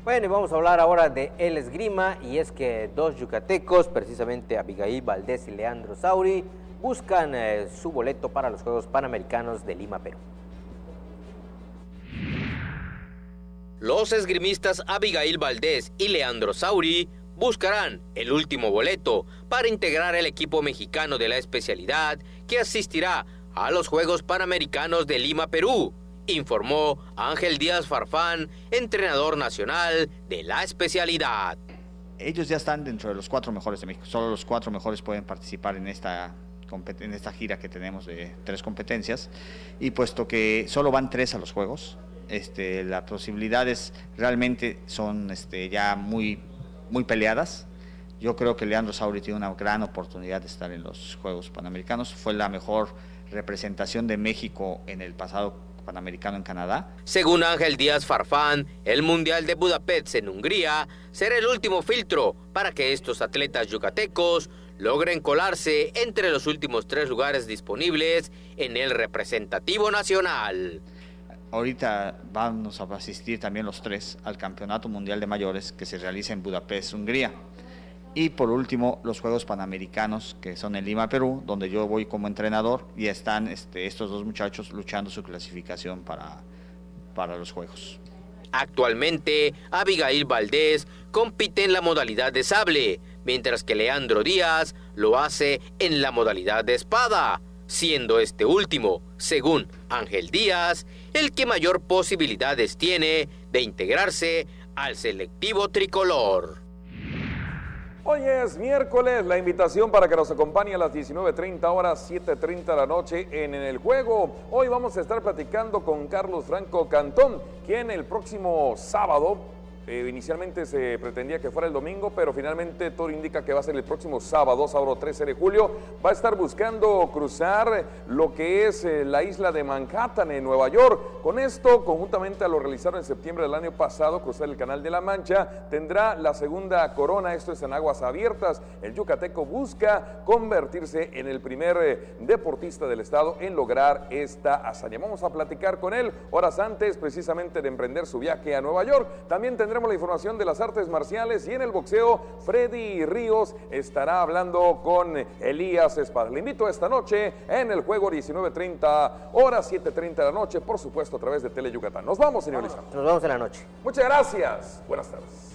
Bueno, y vamos a hablar ahora de el esgrima, y es que dos yucatecos, precisamente Abigail Valdés y Leandro Sauri, buscan su boleto para los Juegos Panamericanos de Lima, Perú. Los esgrimistas Abigail Valdés y Leandro Sauri buscarán el último boleto para integrar el equipo mexicano de la especialidad que asistirá a los Juegos Panamericanos de Lima, Perú, informó Ángel Díaz Farfán, entrenador nacional de la especialidad. Ellos ya están dentro de los 4 mejores de México. Solo los 4 mejores pueden participar en esta gira que tenemos de 3 competencias. Y puesto que solo van 3 a los Juegos, las posibilidades realmente son ya muy peleadas. Yo creo que Leandro Sauri tiene una gran oportunidad de estar en los Juegos Panamericanos. Fue la mejor representación de México en el pasado Panamericano en Canadá. Según Ángel Díaz Farfán, el Mundial de Budapest en Hungría será el último filtro para que estos atletas yucatecos logren colarse entre los últimos 3 lugares disponibles en el representativo nacional. Ahorita vamos a asistir también los 3 al Campeonato Mundial de Mayores que se realiza en Budapest, Hungría. Y por último, los Juegos Panamericanos, que son en Lima, Perú, donde yo voy como entrenador, y están estos 2 muchachos luchando su clasificación para los Juegos. Actualmente, Abigail Valdés compite en la modalidad de sable, mientras que Leandro Díaz lo hace en la modalidad de espada, siendo este último, según Ángel Díaz, el que mayor posibilidades tiene de integrarse al selectivo tricolor. Hoy es miércoles, la invitación para que nos acompañe a las 19:30 horas, 7:30 de la noche en el juego. Hoy vamos a estar platicando con Carlos Franco Cantón, quien el próximo sábado, inicialmente se pretendía que fuera el domingo, pero finalmente todo indica que va a ser el próximo sábado 13 de julio, va a estar buscando cruzar lo que es la isla de Manhattan en Nueva York. Con esto, conjuntamente a lo realizado en septiembre del año pasado, cruzar el Canal de la Mancha, tendrá la segunda corona, esto es en aguas abiertas. El yucateco busca convertirse en el primer deportista del estado en lograr esta hazaña. Vamos a platicar con él horas antes precisamente de emprender su viaje a Nueva York. También tendremos la información de las artes marciales, y en el boxeo, Freddy Ríos estará hablando con Elías Espada. Le invito esta noche en el juego, 19:30 horas, 7:30 de la noche, por supuesto a través de Tele Yucatán. Nos vamos, señor Lizano. Nos vemos en la noche. Muchas gracias. Buenas tardes.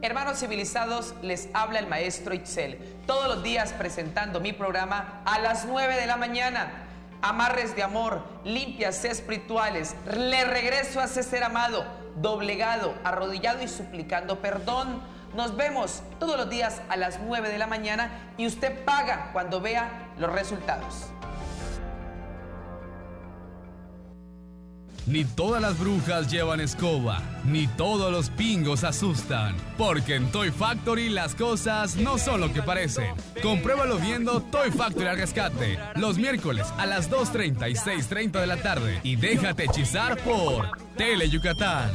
Hermanos civilizados, les habla el maestro Itzel, todos los días presentando mi programa a las 9 de la mañana. Amarres de amor, limpias espirituales, le regreso a ese ser amado, doblegado, arrodillado y suplicando perdón. Nos vemos todos los días a las 9 de la mañana y usted paga cuando vea los resultados. Ni todas las brujas llevan escoba, ni todos los pingos asustan, porque en Toy Factory las cosas no son lo que parecen. Compruébalo viendo Toy Factory al rescate, los miércoles a las 2:30 y 6:30 de la tarde, y déjate hechizar por Tele Yucatán.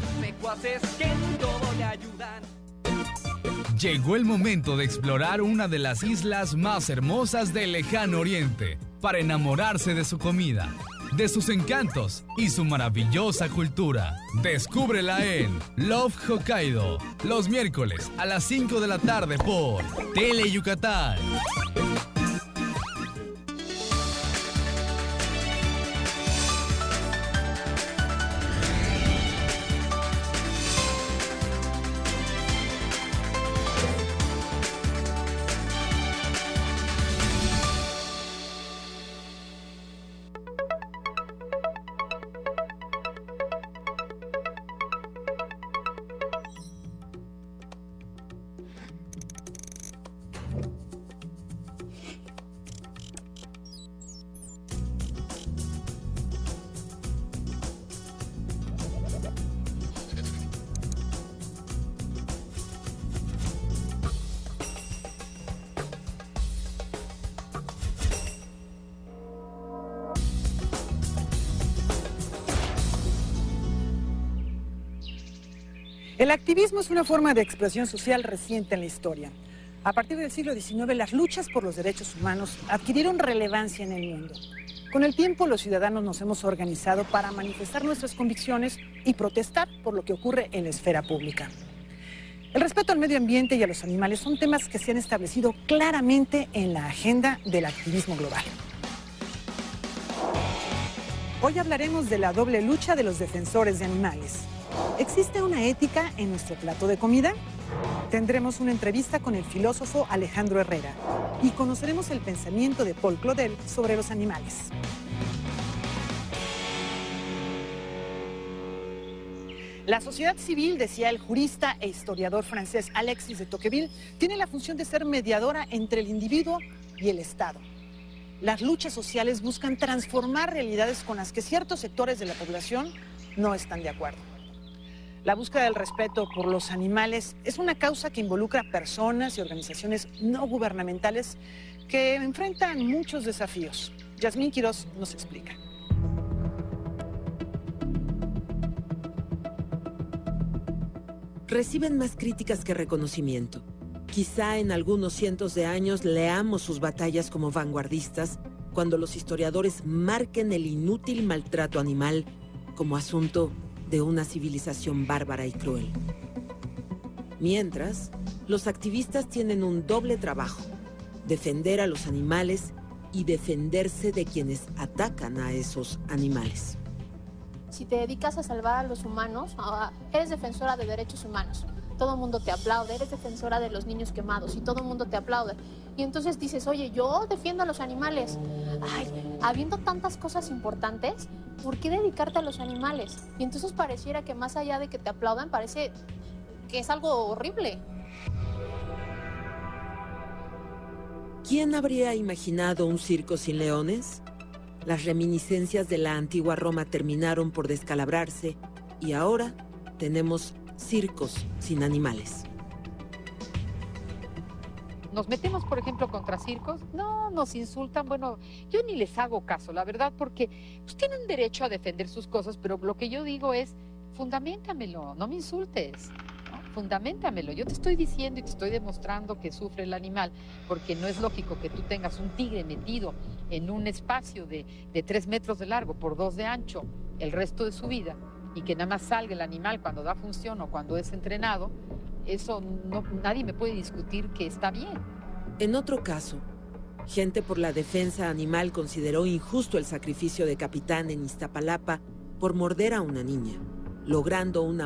Llegó el momento de explorar una de las islas más hermosas del lejano oriente, para enamorarse de su comida, de sus encantos y su maravillosa cultura. Descúbrela en Love Hokkaido, los miércoles a las 5 de la tarde por Tele Yucatán. El activismo es una forma de expresión social reciente en la historia. A partir del siglo XIX, las luchas por los derechos humanos adquirieron relevancia en el mundo. Con el tiempo, los ciudadanos nos hemos organizado para manifestar nuestras convicciones y protestar por lo que ocurre en la esfera pública. El respeto al medio ambiente y a los animales son temas que se han establecido claramente en la agenda del activismo global. Hoy hablaremos de la doble lucha de los defensores de animales. ¿Existe una ética en nuestro plato de comida? Tendremos una entrevista con el filósofo Alejandro Herrera y conoceremos el pensamiento de Paul Claudel sobre los animales. La sociedad civil, decía el jurista e historiador francés Alexis de Tocqueville, tiene la función de ser mediadora entre el individuo y el Estado. Las luchas sociales buscan transformar realidades con las que ciertos sectores de la población no están de acuerdo. La búsqueda del respeto por los animales es una causa que involucra personas y organizaciones no gubernamentales que enfrentan muchos desafíos. Yasmín Quirós nos explica. Reciben más críticas que reconocimiento. Quizá en algunos cientos de años leamos sus batallas como vanguardistas cuando los historiadores marquen el inútil maltrato animal como asunto de una civilización bárbara y cruel. Mientras, los activistas tienen un doble trabajo: defender a los animales y defenderse de quienes atacan a esos animales. Si te dedicas a salvar a los humanos, eres defensora de derechos humanos. Todo el mundo te aplaude, eres defensora de los niños quemados y todo el mundo te aplaude. Y entonces dices, oye, yo defiendo a los animales. Ay, habiendo tantas cosas importantes, ¿por qué dedicarte a los animales? Y entonces pareciera que más allá de que te aplaudan, parece que es algo horrible. ¿Quién habría imaginado un circo sin leones? Las reminiscencias de la antigua Roma terminaron por descalabrarse y ahora tenemos circos sin animales. Nos metemos, por ejemplo, contra circos, no, nos insultan, bueno, yo ni les hago caso, la verdad, porque pues, tienen derecho a defender sus cosas, pero lo que yo digo es, fundamentamelo, no me insultes, ¿no? Fundamentamelo. Yo te estoy diciendo y te estoy demostrando que sufre el animal, porque no es lógico que tú tengas un tigre metido en un espacio de 3 metros de largo por 2 de ancho el resto de su vida, y que nada más salga el animal cuando da función o cuando es entrenado. Eso no, nadie me puede discutir que está bien. En otro caso, Gente por la Defensa Animal consideró injusto el sacrificio de Capitán en Iztapalapa por morder a una niña, logrando un